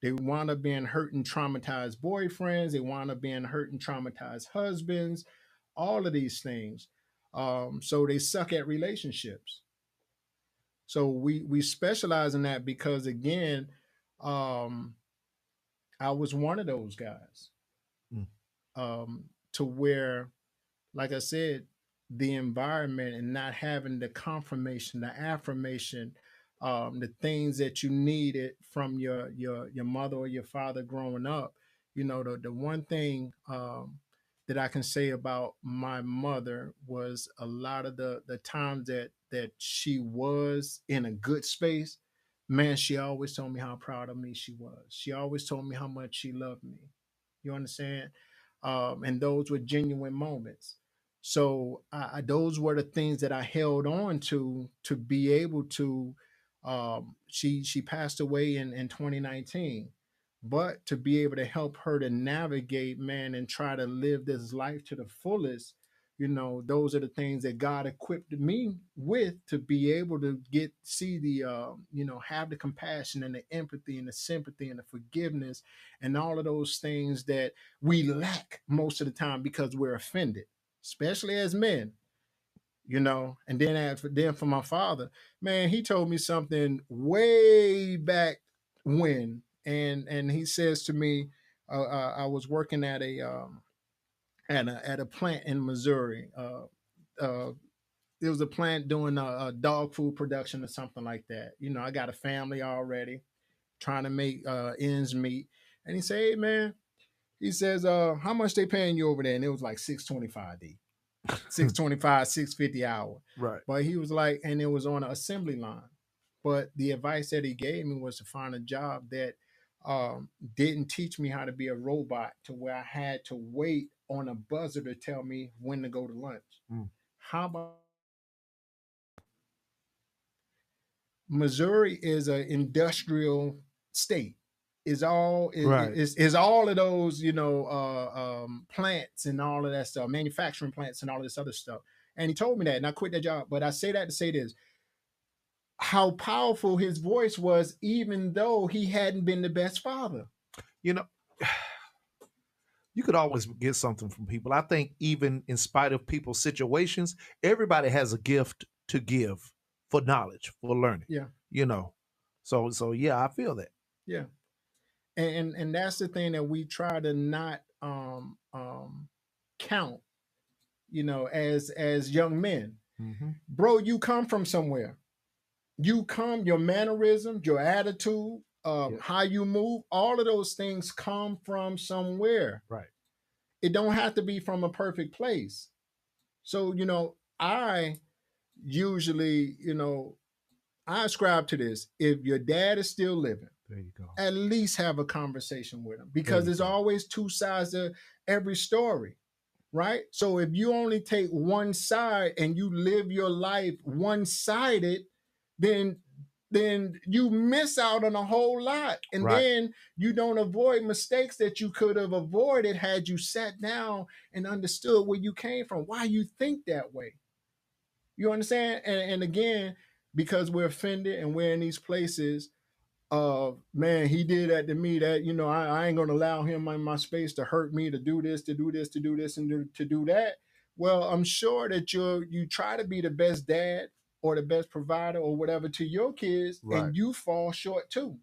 S2: They wound up being hurt and traumatized boyfriends. They wound up being hurt and traumatized husbands, all of these things. So they suck at relationships. So we specialize in that because again, um, I was one of those guys.
S1: Mm.
S2: To where, like I said, the environment and not having the confirmation, the affirmation, the things that you needed from your mother or your father growing up. The one thing that I can say about my mother was a lot of the times that she was in a good space. Man, she always told me how proud of me she was. She always told me how much she loved me. You understand? And those were genuine moments. So those were the things that I held on to be able to. She passed away in 2019, but to be able to help her to navigate, man, and try to live this life to the fullest. Those are the things that God equipped me with to be able to see have the compassion and the empathy and the sympathy and the forgiveness and all of those things that we lack most of the time because we're offended, especially as men. And then for my father, man, he told me something way back when, and he says to me, I was working at a plant in Missouri. Uh, it was a plant doing a dog food production or something like that. I got a family already, trying to make ends meet. And he said, "Hey, man," he says, "How much they paying you over there?" And it was like 625 D, 625, 650 hour.
S1: Right.
S2: But he was like, and it was on an assembly line. But the advice that he gave me was to find a job that didn't teach me how to be a robot to where I had to wait on a buzzer to tell me when to go to lunch.
S1: Mm.
S2: How about Missouri is an industrial state.
S1: Right.
S2: Is all of those plants and all of that stuff, manufacturing plants and all of this other stuff. And he told me that, and I quit that job. But I say that to say this: how powerful his voice was, even though he hadn't been the best father.
S1: You know, you could always get something from people. I think even in spite of people's situations, everybody has a gift to give for knowledge, for learning.
S2: Yeah,
S1: You know. So yeah, I feel that.
S2: yeah. And that's the thing that we try to not count, as young men.
S1: Mm-hmm.
S2: Bro, you come from somewhere. Your mannerisms, your attitude,
S1: Yeah.
S2: how you move, all of those things come from somewhere.
S1: Right.
S2: It don't have to be from a perfect place. So, I usually, I ascribe to this. If your dad is still living,
S1: There you go.
S2: at least have a conversation with him,
S1: There
S2: because
S1: you
S2: there's
S1: go.
S2: always two sides to every story, right? So if you only take one side and you live your life one-sided, then you miss out on a whole lot. And
S1: Right.
S2: then you don't avoid mistakes that you could have avoided had you sat down and understood where you came from, why you think that way. You understand? And again, because we're offended and we're in these places of, man, he did that to me, that, I ain't gonna allow him in my space to hurt me, to do this, to do this, to do this, and to do that. Well, I'm sure that you try to be the best dad or the best provider or whatever to your kids,
S1: Right.
S2: and you fall short too.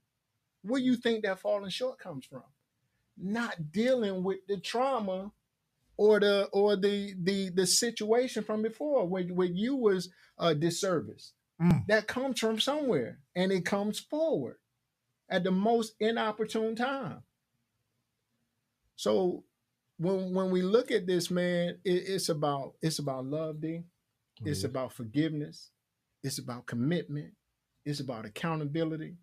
S2: Where you think that falling short comes from? Not dealing with the trauma or the situation from before when you was disserviced.
S1: Mm.
S2: That comes from somewhere, and it comes forward at the most inopportune time. So when we look at this, man, it's about love, D. It's
S1: Yes.
S2: about forgiveness. It's about commitment. It's about accountability.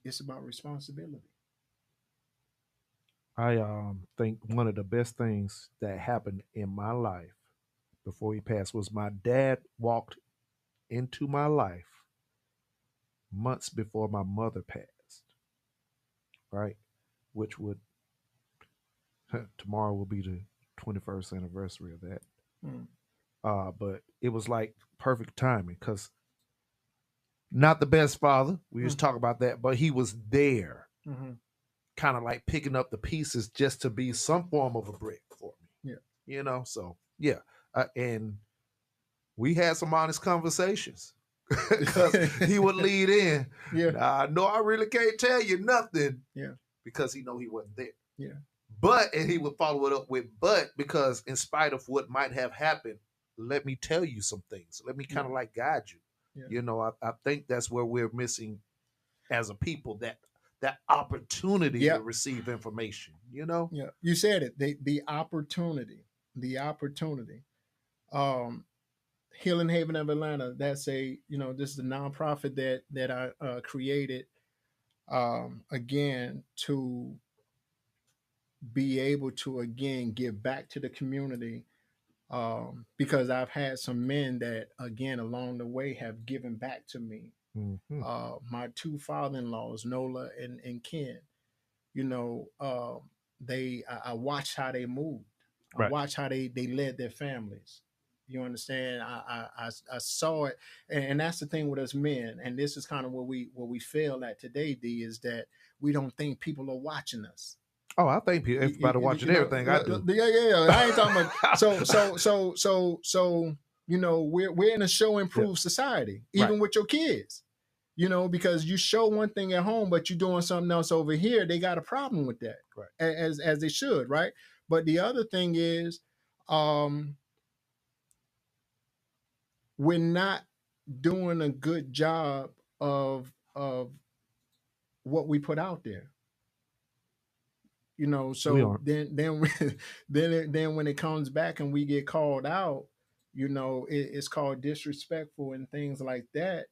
S2: It's about responsibility.
S1: I think one of the best things that happened in my life before he passed was my dad walked into my life months before my mother passed, right? Which would tomorrow will be the 21st anniversary of that.
S2: Mm.
S1: But it was like perfect timing because not the best father. We just
S2: Mm.
S1: talk about that, but he was there,
S2: Mm-hmm.
S1: kind of like picking up the pieces just to be some form of a brick for me.
S2: Yeah.
S1: So yeah, and we had some honest conversations because he would lead in.
S2: Yeah.
S1: Nah, no, I really can't tell you nothing.
S2: Yeah.
S1: Because he know he wasn't there.
S2: Yeah.
S1: And he would follow it up with because in spite of what might have happened, let me tell you some things. Let me kind of like guide you.
S2: Yeah.
S1: I think that's where we're missing as a people, that opportunity
S2: Yeah.
S1: to receive information.
S2: Yeah. You said it. The opportunity. The opportunity. Um, Healing Haven of Atlanta. That's this is a nonprofit that I created again to be able to again give back to the community, because I've had some men that again along the way have given back to me.
S1: Mm-hmm.
S2: My two father-in-laws, Nola and Ken, you know, I watched how they moved. I
S1: Right.
S2: watched how they led their families. You understand? I saw it, and that's the thing with us men. And this is kind of where we fail at today. D is that we don't think people are watching us.
S1: Oh, I think everybody watching everything I do.
S2: Yeah. I ain't talking about so. We're in a show improve society, even with your kids. Because you show one thing at home, but you're doing something else over here. They got a problem with that,
S1: right?
S2: As they should, right? But the other thing is, we're not doing a good job of what we put out there. So then then when it comes back and we get called out, it's called disrespectful and things like that.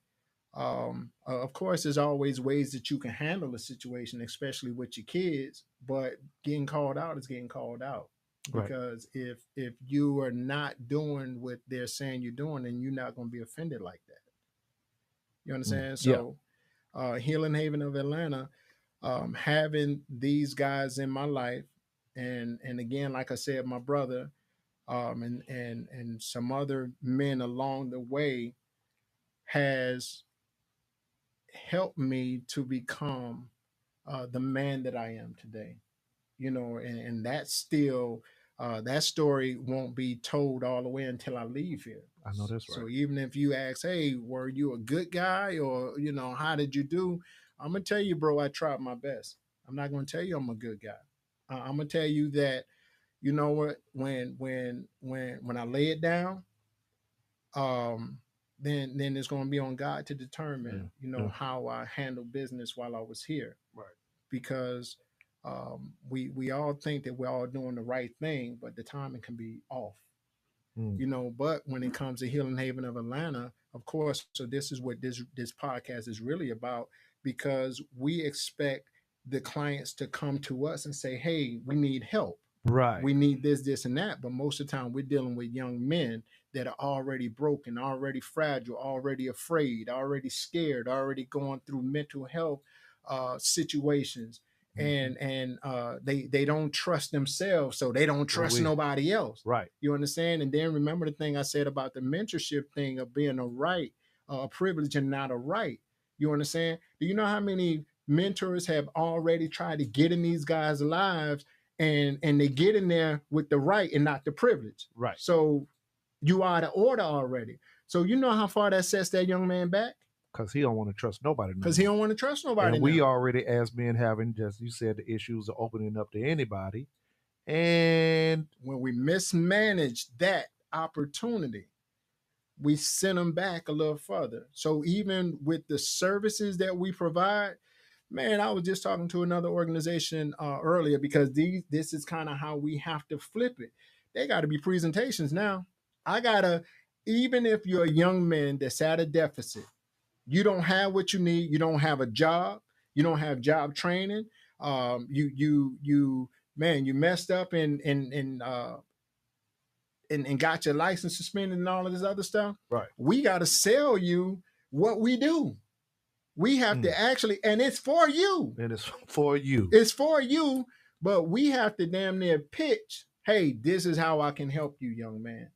S2: Of course, there's always ways that you can handle a situation, especially with your kids, but getting called out is getting called out. Because if you are not doing what they're saying you're doing, then you're not going to be offended like that. You understand? So Healing Haven of Atlanta, having these guys in my life, and again, like I said, my brother, and some other men along the way has helped me to become the man that I am today. And that's still that story won't be told all the way until I leave here.
S1: I know that's right.
S2: So even if you ask, hey, were you a good guy, or how did you do? I'm gonna tell you, bro, I tried my best. I'm not gonna tell you I'm a good guy. I'm gonna tell you that, you know what, when I lay it down, then it's going to be on God to determine, how I handle business while I was here.
S1: Right.
S2: Because we all think that we're all doing the right thing, but the timing can be off. But when it comes to Healing Haven of Atlanta, of course, so this is what this podcast is really about, because we expect the clients to come to us and say, hey, we need help.
S1: Right.
S2: We need this, and that. But most of the time, we're dealing with young men that are already broken, already fragile, already afraid, already scared, already going through mental health situations. And they don't trust themselves, so they don't trust nobody else.
S1: Right.
S2: You understand? And then remember the thing I said about the mentorship thing of being a right, a privilege and not a right. You understand? Do you know how many mentors have already tried to get in these guys' lives, and they get in there with the right and not the privilege?
S1: Right.
S2: So you are out of order already. So you know how far that sets that young man back?
S1: Because he don't want to trust nobody.
S2: Because he don't want to trust nobody.
S1: And we already, as men, having, just you said, the issues of opening up to anybody. And
S2: when we mismanage that opportunity, we send them back a little further. So even with the services that we provide, Man, I was just talking to another organization earlier because this is kind of how we have to flip it. They got to be presentations now. I gotta, even if you're a young man that's at a deficit, you don't have what you need. You don't have a job. You don't have job training. Man, you messed up and got your license suspended and all of this other stuff.
S1: Right.
S2: We got to sell you what we do. We have to actually, and it's for you.
S1: And it's for you.
S2: It's for you, but we have to damn near pitch, hey, this is how I can help you, young man.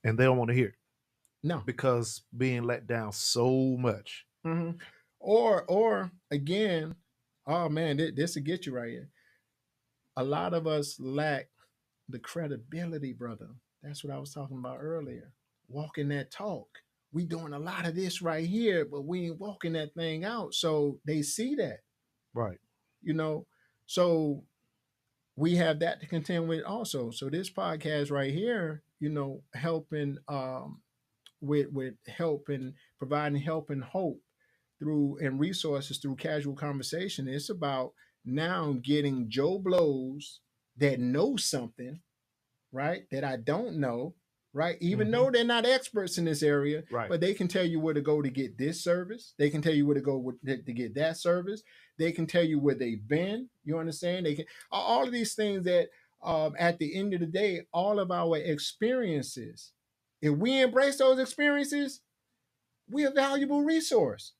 S1: And they don't want to hear it.
S2: No.
S1: Because being let down so much.
S2: Mm-hmm. Or again, oh man, this will get you right here. A lot of us lack the credibility, brother. That's what I was talking about earlier. Walking that talk. We doing a lot of this right here, but we ain't walking that thing out. So they see that.
S1: Right.
S2: You know, so we have that to contend with also. So this podcast right here, you know, helping with help and providing help and hope through and resources through casual conversation. It's about now getting Joe Blows that know something, right? That I don't know, right? Even though they're not experts in this area,
S1: right,
S2: but they can tell you where to go to get this service. They can tell you where to go to get that service. They can tell you where they've been. You understand? They can all of these things that at the end of the day, all of our experiences, if we embrace those experiences, we're a valuable resource,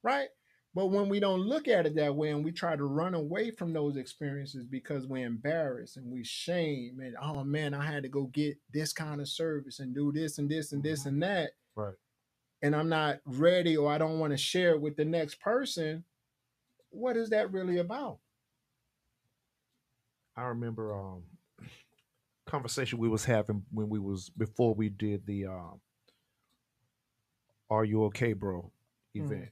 S2: right? But when we don't look at it that way and we try to run away from those experiences because we're embarrassed and we shame and, oh man, I had to go get this kind of service and do this and this and this and that.
S1: Right.
S2: And I'm not ready or I don't want to share it with the next person. What is that really about?
S1: I remember conversation we was having when we was before we did the Are You Okay, Bro event.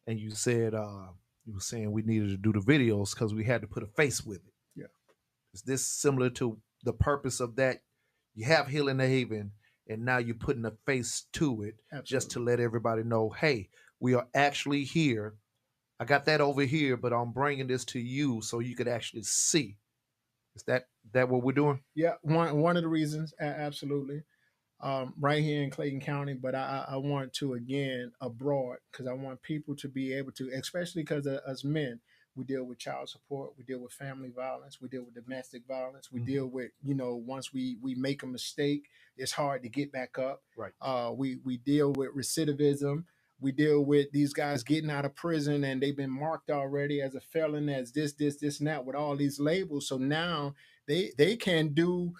S1: And you said you were saying we needed to do the videos because we had to put a face with it.
S2: Yeah.
S1: Is this similar to the purpose of that? You have Healing the Haven, and now you're putting a face to it.
S2: Absolutely. Just
S1: to let everybody know, hey, we are actually here. I got that over here, but I'm bringing this to you so you could actually see. Is that what we're doing?
S2: Yeah, one of the reasons, absolutely. Right here in Clayton County, but I want to, again, abroad, because I want people to be able to, especially because as men, we deal with child support, we deal with family violence, we deal with domestic violence, we deal with, once we make a mistake, it's hard to get back up.
S1: Right.
S2: We deal with recidivism. We deal with these guys getting out of prison and they've been marked already as a felon, as this, and that, with all these labels. So now they can do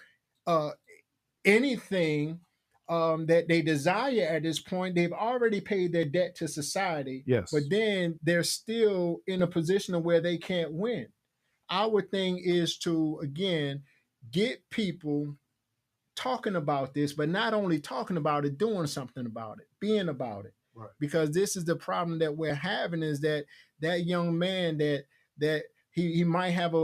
S2: anything that they desire at this point. They've already paid their debt to society.
S1: Yes.
S2: But then they're still in a position of where they can't win. Our thing is to, again, get people talking about this, but not only talking about it, doing something about it, being about it.
S1: Right.
S2: Because this is the problem that we're having, is that young man that he might have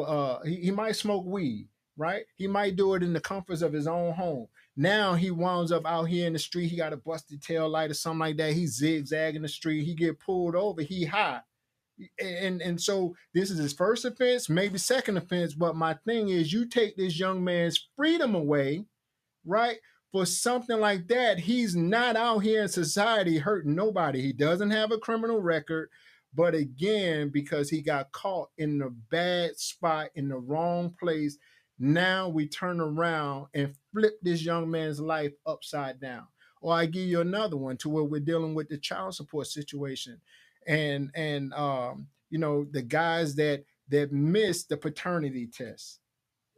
S2: he might smoke weed, right? He might do it in the comforts of his own home. Now he winds up out here in the street. He got a busted tail light or something like that. He's zigzagging the street. He get pulled over. He high. And so this is his first offense, maybe second offense. But my thing is, you take this young man's freedom away, right? For something like that, he's not out here in society hurting nobody. He doesn't have a criminal record. But again, because he got caught in the bad spot, in the wrong place, now we turn around and flip this young man's life upside down. Or I give you another one to where we're dealing with the child support situation. And the guys that missed the paternity test.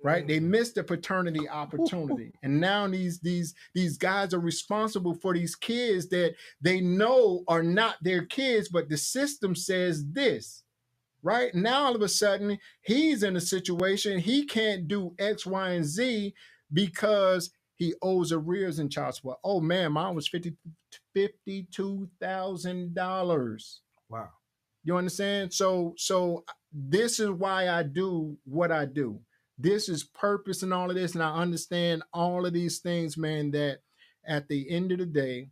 S2: Right, they missed the paternity opportunity, and now these guys are responsible for these kids that they know are not their kids, but the system says this. Right now, all of a sudden, he's in a situation he can't do X, Y, and Z because he owes arrears in child support. Oh man, mine was $52,000.
S1: Wow.
S2: You understand? So this is why I do what I do. This is purpose and all of this. And I understand all of these things, man, that at the end of the day,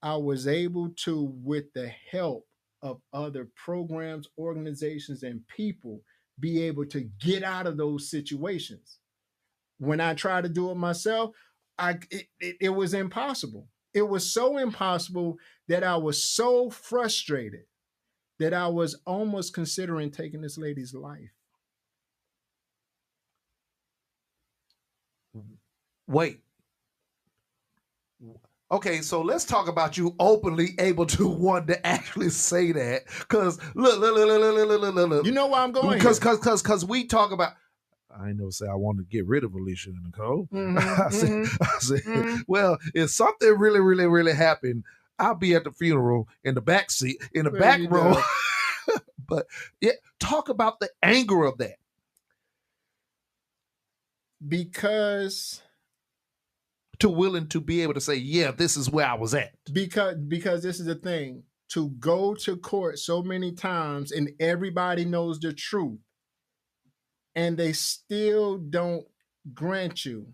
S2: I was able to, with the help of other programs, organizations, and people be able to get out of those situations. When I tried to do it myself, it was impossible. It was so impossible that I was so frustrated that I was almost considering taking this lady's life.
S1: Wait. Okay, so let's talk about you openly able to want to actually say that. Because look.
S2: You know where I'm going
S1: Because we talk about. I ain't never say I want to get rid of Alicia and Nicole. I said, well, if something really, really, really happened, I'll be at the funeral in the back seat, in the back row. But yeah, talk about the anger of that.
S2: Because
S1: to willing to be able to say, yeah, this is where I was at.
S2: Because this is the thing. To go to court so many times and everybody knows the truth, and they still don't grant you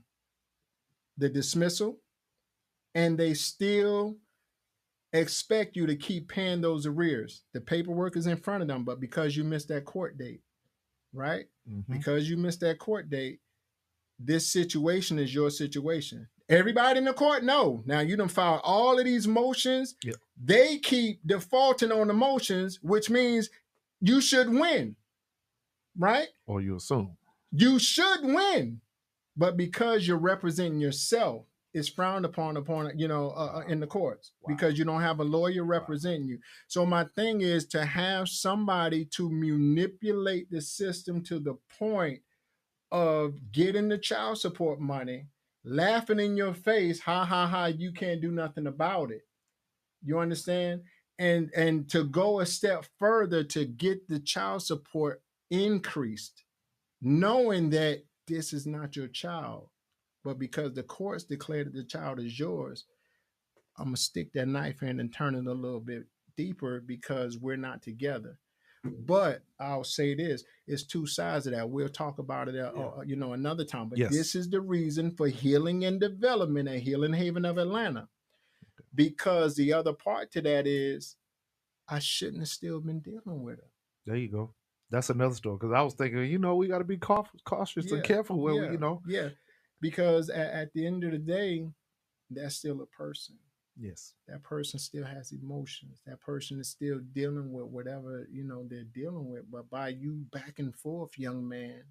S2: the dismissal, and they still expect you to keep paying those arrears. The paperwork is in front of them, but because you missed that court date, right? Mm-hmm. Because you missed that court date, this situation is your situation. Everybody in the court know. Now you done filed all of these motions.
S1: Yep.
S2: They keep defaulting on the motions, which means you should win, right?
S1: Or you assume.
S2: You should win. But because you're representing yourself, it's frowned upon, in the courts. Wow. Because you don't have a lawyer representing you. So my thing is to have somebody to manipulate the system to the point of getting the child support money, laughing in your face, ha, you can't do nothing about it. You understand? And to go a step further to get the child support increased, knowing that this is not your child, but because the courts declared that the child is yours, I'm going to stick that knife in and turn it a little bit deeper because we're not together. But I'll say this, it's two sides of that. We'll talk about it, another time. But This is the reason for healing and development at Healing Haven of Atlanta. Because the other part to that is I shouldn't have still been dealing with her.
S1: There you go. That's another story. Because I was thinking, we got to be cautious and careful where we.
S2: Yeah, because at the end of the day, that's still a person.
S1: Yes.
S2: That person still has emotions. That person is still dealing with whatever, they're dealing with. But by you back and forth, young man,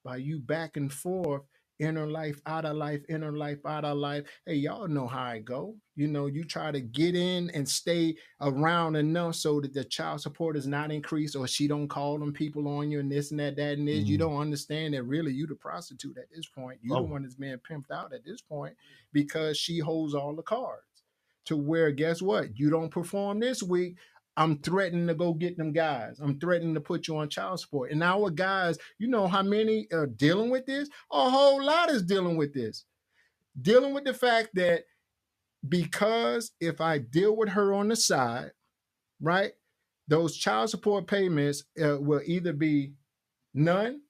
S2: by you back and forth, inner life, outer life, inner life, outer life. Hey, y'all know how I go. You try to get in and stay around enough so that the child support is not increased, or she don't call them people on you and this and that and this. You don't understand that really you the prostitute at this point. You the one that's being pimped out at this point because she holds all the cards. To where, guess what? You don't perform this week, I'm threatening to go get them guys. I'm threatening to put you on child support. And our guys, you know how many are dealing with this? A whole lot is dealing with this. Dealing with the fact that because if I deal with her on the side, right, those child support payments will either be none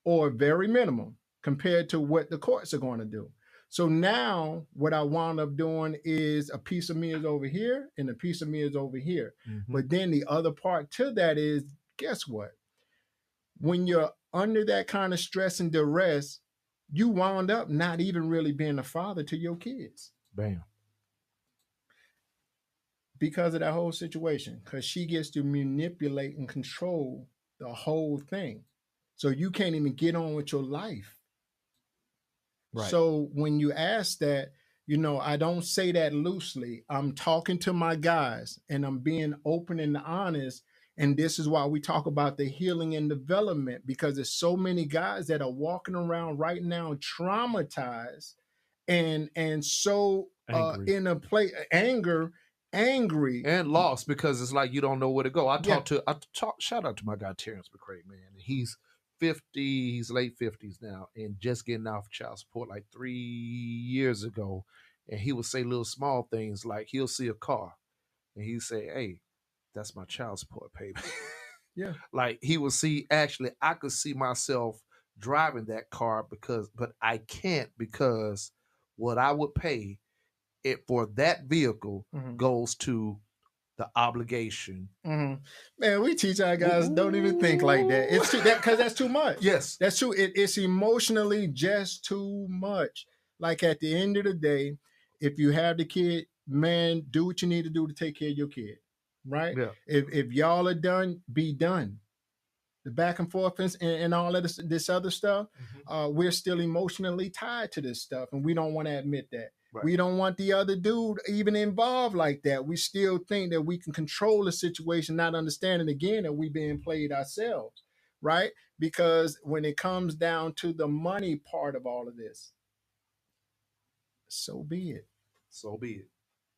S2: or very minimum compared to what the courts are going to do. So now what I wound up doing is a piece of me is over here and a piece of me is over here. Mm-hmm. But then the other part to that is, guess what? When you're under that kind of stress and duress, you wound up not even really being a father to your kids.
S1: Bam.
S2: Because of that whole situation, because she gets to manipulate and control the whole thing. So you can't even get on with your life. Right. So when you ask that, I don't say that loosely. I'm talking to my guys and I'm being open and honest. And this is why we talk about the healing and development, because there's so many guys that are walking around right now traumatized and so in a place angry
S1: and lost, because it's like you don't know where to go. Shout out to my guy Terrence McCray, man. He's 50, he's late 50s now, and just getting off child support like 3 years ago. And he would say little small things like he'll see a car and he'd say, "Hey, that's my child support payment."
S2: Yeah.
S1: Like he would see, actually, I could see myself driving that car but I can't, because what I would pay it for that vehicle goes to the obligation.
S2: Mm-hmm. Man, we teach our guys don't even think like that. It's too that because that's too much.
S1: Yes.
S2: That's too. It's emotionally just too much. Like at the end of the day, if you have the kid, man, do what you need to do to take care of your kid. Right?
S1: Yeah.
S2: If y'all are done, be done. The back and forth and all of this other stuff, we're still emotionally tied to this stuff, and we don't want to admit that. Right. We don't want the other dude even involved like that. We still think that we can control the situation, not understanding again that we being played ourselves, right? Because when it comes down to the money part of all of this, so be it.
S1: So be it.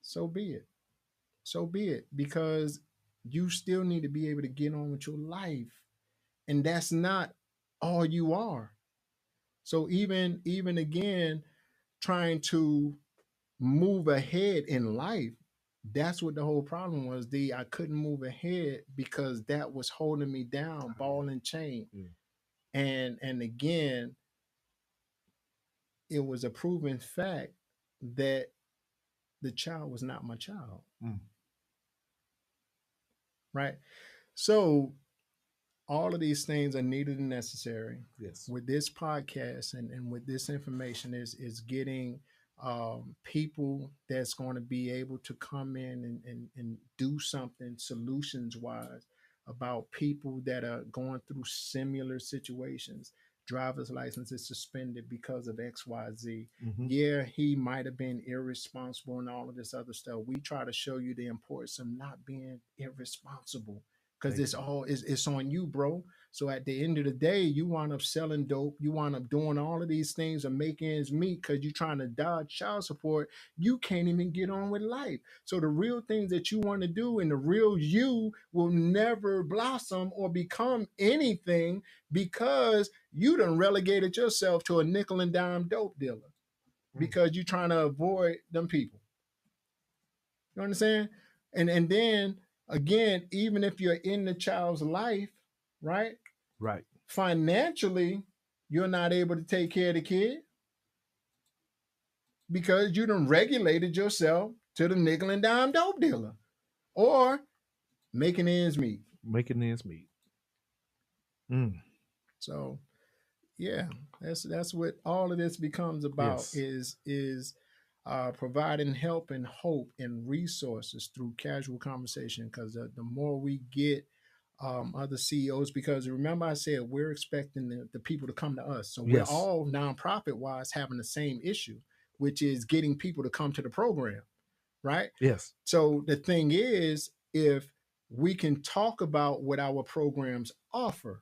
S2: So be it. So be it. Because you still need to be able to get on with your life. And that's not all you are. So even again, trying to move ahead in life, that's what the whole problem was. I couldn't move ahead because that was holding me down, ball and chain. And again, it was a proven fact that the child was not my child. Right? So all of these things are needed and necessary.
S1: Yes.
S2: With this podcast and with this information is getting people that's going to be able to come in and do something solutions wise about people that are going through similar situations. Driver's license is suspended because of XYZ. Yeah, he might have been irresponsible and all of this other stuff. We try to show you the importance of not being irresponsible. Because it's on you, bro. So at the end of the day, you wind up selling dope. You wind up doing all of these things and make ends meet because you're trying to dodge child support. You can't even get on with life. So the real things that you want to do and the real you will never blossom or become anything because you done relegated yourself to a nickel and dime dope dealer because you're trying to avoid them people. You understand? And then again, even if you're in the child's life, right?
S1: Right.
S2: Financially, you're not able to take care of the kid because you done regulated yourself to the nickel and dime dope dealer or making ends meet.
S1: Making ends meet.
S2: So, yeah, that's what all of this becomes about.
S1: Yes.
S2: is providing help and hope and resources through casual conversation. Because the more we get other CEOs, because remember I said we're expecting the people to come to us. So we're all nonprofit wise having the same issue, which is getting people to come to the program, right?
S1: Yes.
S2: So the thing is, if we can talk about what our programs offer,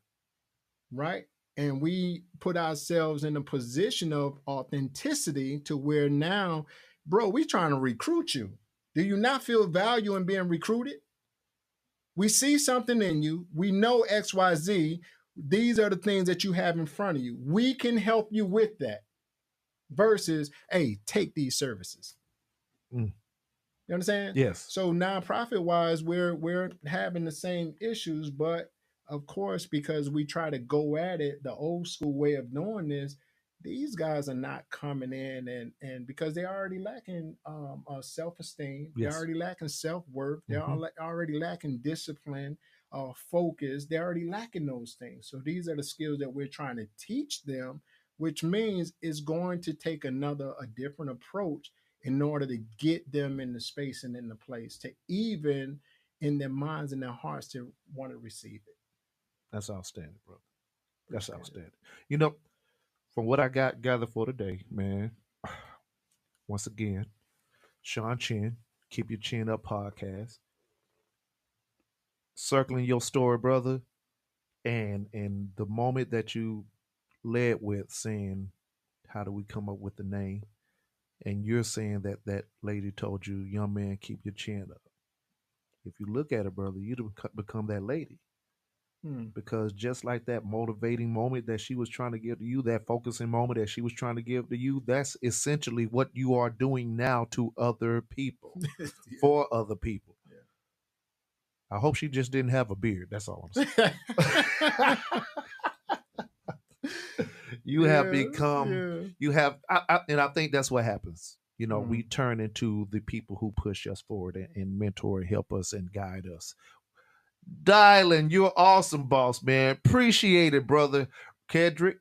S2: right? And we put ourselves in a position of authenticity to where now, bro, we trying to recruit you. Do you not feel value in being recruited? We see something in you. We know XYZ. These are the things that you have in front of you. We can help you with that versus, hey, take these services. You understand?
S1: Yes.
S2: So nonprofit wise, we're having the same issues, but of course, because we try to go at it the old school way of doing this, these guys are not coming in and because they're already lacking self-esteem, they're already lacking self-worth, they're already lacking discipline, focus, they're already lacking those things. So these are the skills that we're trying to teach them, which means it's going to take a different approach in order to get them in the space and in the place to even in their minds and their hearts to want to receive it.
S1: That's outstanding, bro. That's outstanding. You know, from what I got gathered for today, man, once again, Sean Chinn, Keep Your Chin Up Podcast. Circling your story, brother, and the moment that you led with saying, how do we come up with the name? And you're saying that that lady told you, young man, keep your chin up. If you look at it, brother, you'd become that lady. Because just like that motivating moment that she was trying to give to you, that focusing moment that she was trying to give to you, that's essentially what you are doing now to other people, for other people. I hope she just didn't have a beard. That's all I'm saying. You have become, you have, and I think that's what happens. We
S2: Mm.
S1: turn into the people who push us forward and mentor and help us and guide us. Dylan, you're awesome, boss, man. Appreciate it, brother. Kedrick.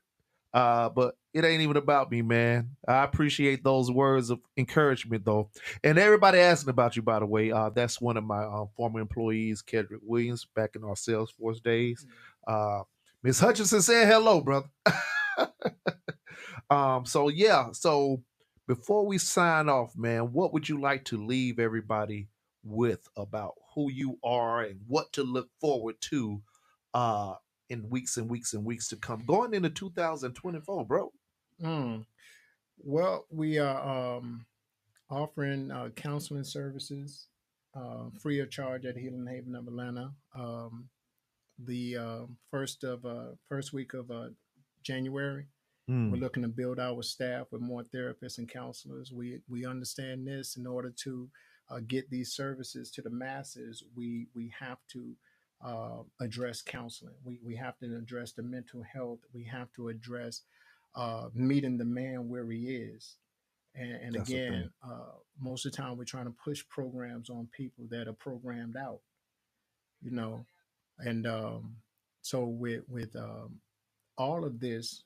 S1: But it ain't even about me, man. I appreciate those words of encouragement, though. And everybody asking about you, by the way. That's one of my former employees, Kedrick Williams, back in our Salesforce days. Uh, Miss Hutchinson said hello, brother. So yeah, so before we sign off, man, what would you like to leave everybody with about who you are and what to look forward to uh in weeks and weeks and weeks to come going into 2024, bro?
S2: Mm. Well, we are offering counseling services free of charge at Healing Haven of Atlanta. The first week of January, we're
S1: Mm,
S2: looking to build our staff with more therapists and counselors. We understand this. In order to get these services to the masses, we have to address counseling. We have to address the mental health. We have to address meeting the man where he is. And
S1: that's the thing.
S2: again, most of the time we're trying to push programs on people that are programmed out, you know. And so with all of this,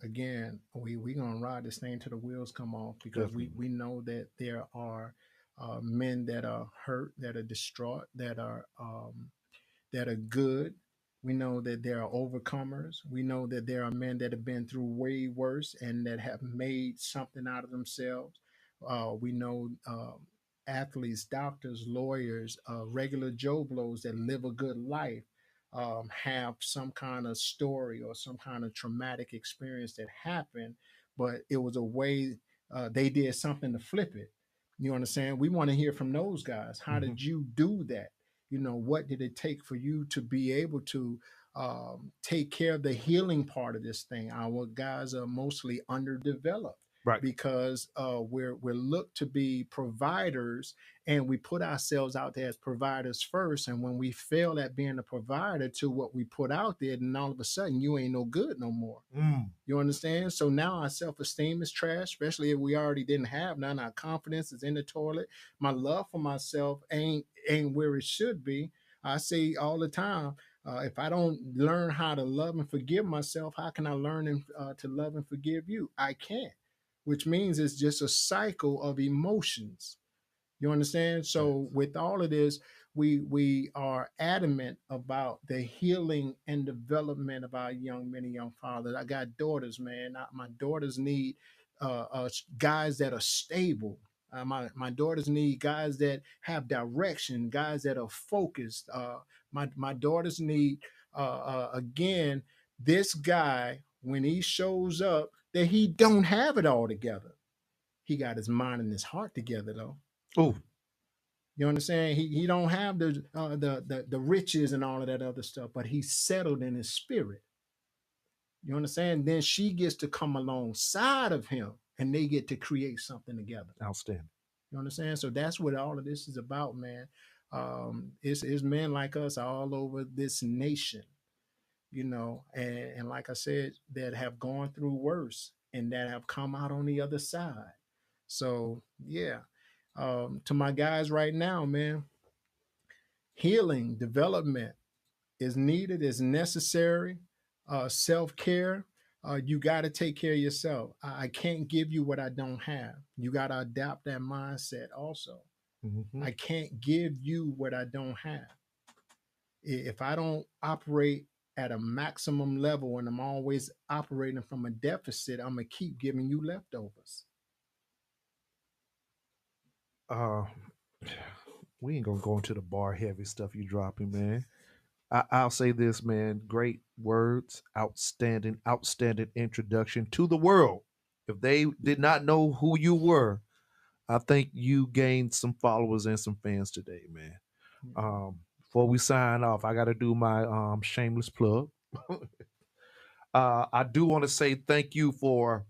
S2: again, we gonna ride this thing till the wheels come off, because
S1: Definitely.
S2: we know that there are men that are hurt, that are distraught, that are good. We know that there are overcomers. We know that there are men that have been through way worse and that have made something out of themselves. We know athletes, doctors, lawyers, regular Joe Blows that live a good life have some kind of story or some kind of traumatic experience that happened, but it was a way they did something to flip it. You understand? We want to hear from those guys. How
S1: Hmm.
S2: did you do that? What did it take for you to be able to take care of the healing part of this thing? Our guys are mostly underdeveloped
S1: Right.
S2: because we're looked to be providers, and we put ourselves out there as providers first. And when we fail at being a provider to what we put out there, then all of a sudden you ain't no good no more.
S1: Mm,
S2: You understand? So now our self esteem is trash, especially if we already didn't have none. Our confidence is in the toilet. My love for myself ain't where it should be. I say all the time, if I don't learn how to love and forgive myself, how can I learn to love and forgive you? I can't. Which means it's just a cycle of emotions. You understand? So
S1: facts.
S2: with all of this, we are adamant about the healing and development of our young men and young fathers. I got daughters, man. My daughters need guys that are stable. My daughters need guys that have direction, guys that are focused. My daughters need again this guy when he shows up that he don't have it all together. He got his mind and his heart together though.
S1: Oh,
S2: You understand? He don't have the riches and all of that other stuff, but he's settled in his spirit. You understand? Then she gets to come alongside of him, and they get to create something together.
S1: outstanding.
S2: You understand? So that's what all of this is about, man. It's men like us all over this nation, and like I said, that have gone through worse and that have come out on the other side. So yeah, to my guys right now, man, healing, development is needed, is necessary. Self care, you got to take care of yourself. I can't give you what I don't have. You got to adapt that mindset also.
S1: Hmm.
S2: I can't give you what I don't have. If I don't operate at a maximum level and I'm always operating from a deficit, I'm going to keep giving you leftovers.
S1: Uh, we ain't gonna go into the bar heavy stuff you dropping, man. I'll say this, man. Great words, outstanding, outstanding introduction to the world. If they did not know who you were, I think you gained some followers and some fans today, man. Before we sign off, I got to do my shameless plug. I do want to say thank you for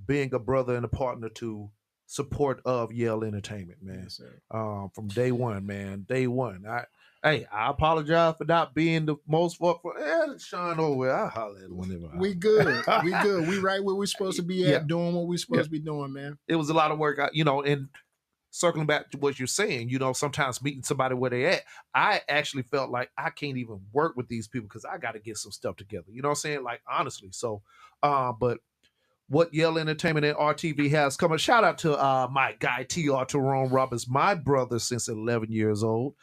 S1: being a brother and a partner to support of Yale Entertainment, man.
S2: Yes, sir.
S1: From day one, man. Day one. I apologize for not being the most for Sean over. I holler at him whenever.
S2: We good. We good. We right where we're supposed to be at,
S1: Yeah.
S2: doing what we're
S1: Yeah.
S2: supposed to be doing, man.
S1: It was a lot of work, and circling back to what you're saying, sometimes meeting somebody where they at, I actually felt like I can't even work with these people because I got to get some stuff together. You know what I'm saying? Like, honestly. So, but what Yale Entertainment and RTV has coming. Shout out to my guy TR Tyrone Roberts, my brother since 11 years old.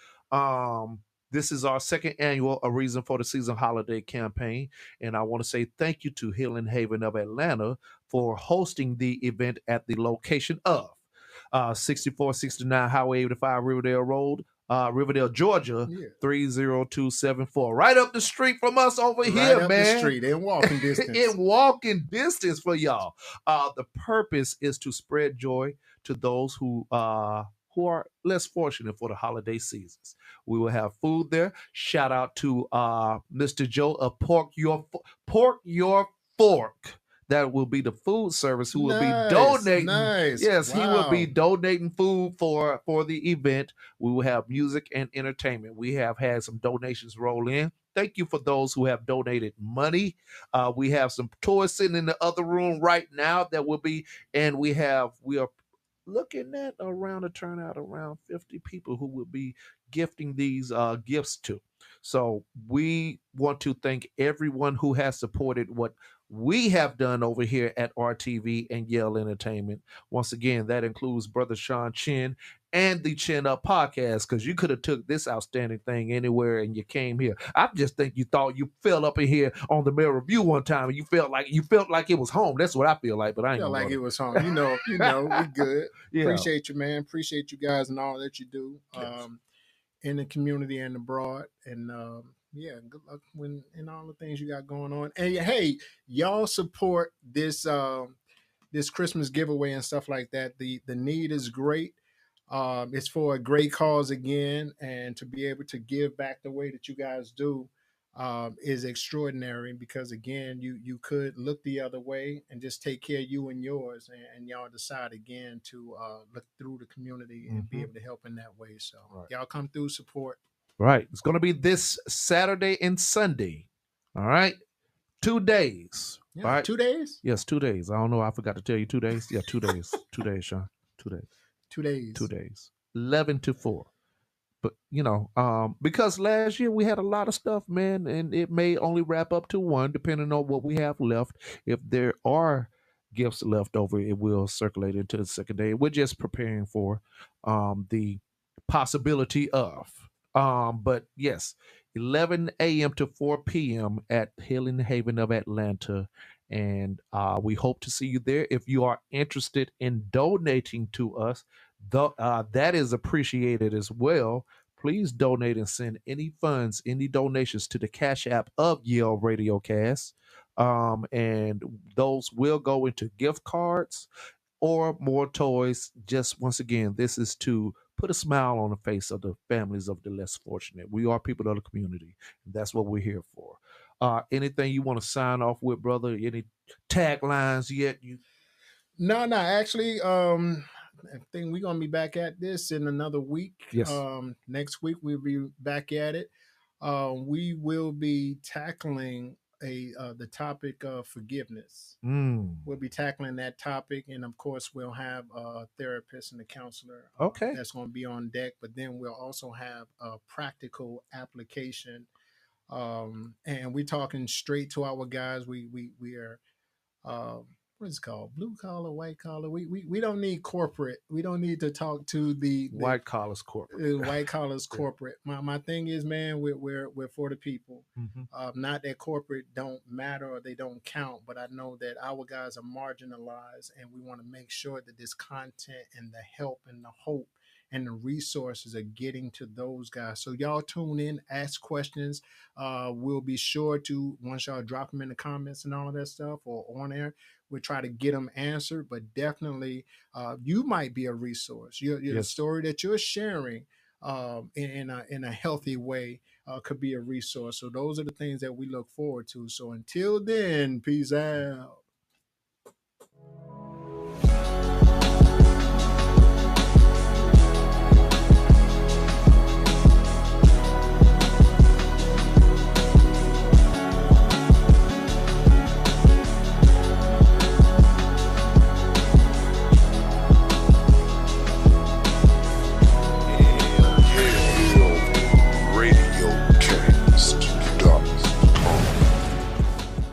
S1: This is our second annual A Reason for the Season holiday campaign, and I want to say thank you to Hill and Haven of Atlanta for hosting the event at the location of 6469 Highway 85 Riverdale Road, Riverdale, Georgia,
S2: Yeah.
S1: 30274. Right up the street from us over
S2: Right
S1: here,
S2: up
S1: man.
S2: the street in walking distance.
S1: In walking distance for y'all. The purpose is to spread joy to those who are less fortunate for the holiday seasons. We will have food there. Shout out to Mr. Joe of Pork Your Fork. That will be the food service who will be donating.
S2: Nice.
S1: Yes,
S2: Wow.
S1: he will be donating food for the event. We will have music and entertainment. We have had some donations roll in. Thank you for those who have donated money. We have some toys sitting in the other room right now that will be, and we are looking at around a turnout around 50 people who will be gifting these gifts to. So we want to thank everyone who has supported what we have done over here at RTV and Yale Entertainment. Once again, that includes Brother Sean Chinn and the Chinn Up Podcast, because you could have took this outstanding thing anywhere and you came here. I just think you thought you fell up in here on the Mail Review one time and you felt like it was home. That's what I feel like, but I ain't
S2: feel
S1: gonna
S2: like
S1: go
S2: it was home. You know, we good.
S1: Yeah.
S2: Appreciate you, man. Appreciate you guys and all that you do.
S1: Yes.
S2: In the community and abroad. And yeah, good luck when in all the things you got going on. And hey, y'all support this this Christmas giveaway and stuff like that. The need is great. It's for a great cause again, and to be able to give back the way that you guys do is extraordinary. Because again, you could look the other way and just take care of you and yours, and y'all decide again to look through the community and be able to help in that way. So y'all come through, support.
S1: Right. It's going to be this Saturday and Sunday. All right. 2 days.
S2: Yeah,
S1: all right.
S2: 2 days.
S1: Yes, 2 days. I don't know. I forgot to tell you 2 days. Yeah, 2 days. 2 days, Sean. 2 days.
S2: 2 days.
S1: 2 days. 11 to 4. But because last year we had a lot of stuff, man, and it may only wrap up to 1, depending on what we have left. If there are gifts left over, it will circulate into the second day. We're just preparing for the possibility of. But yes, 11 a.m. to 4 p.m. at Hill and Haven of Atlanta. And we hope to see you there. If you are interested in donating to us, that is appreciated as well. Please donate and send any funds, any donations to the Cash App of Yale Radiocast. And those will go into gift cards or more toys. Just once again, this is to put a smile on the face of the families of the less fortunate. We are people of the community, and that's what we're here for. Anything you want to sign off with, brother? Any taglines yet?
S2: No, actually, I think we're gonna be back at this in another week.
S1: Yes.
S2: Next week we'll be back at it. We will be tackling the topic of forgiveness. We'll be tackling that topic, and of course, we'll have a therapist and a counselor.
S1: Okay.
S2: That's going to be on deck. But then we'll also have a practical application, and we're talking straight to our guys. We are. What is it called? Blue collar, white collar. We don't need corporate. We don't need to talk to the
S1: white collars corporate.
S2: White collars corporate. My thing is, man, we're for the people. Not that corporate don't matter or they don't count, but I know that our guys are marginalized, and we want to make sure that this content and the help and the hope and the resources are getting to those guys. So y'all tune in, ask questions. We'll be sure to, once y'all drop them in the comments and all of that stuff or on air, we'll try to get them answered. But definitely, you might be a resource. The story that you're sharing in a healthy way could be a resource. So those are the things that we look forward to. So until then, peace out.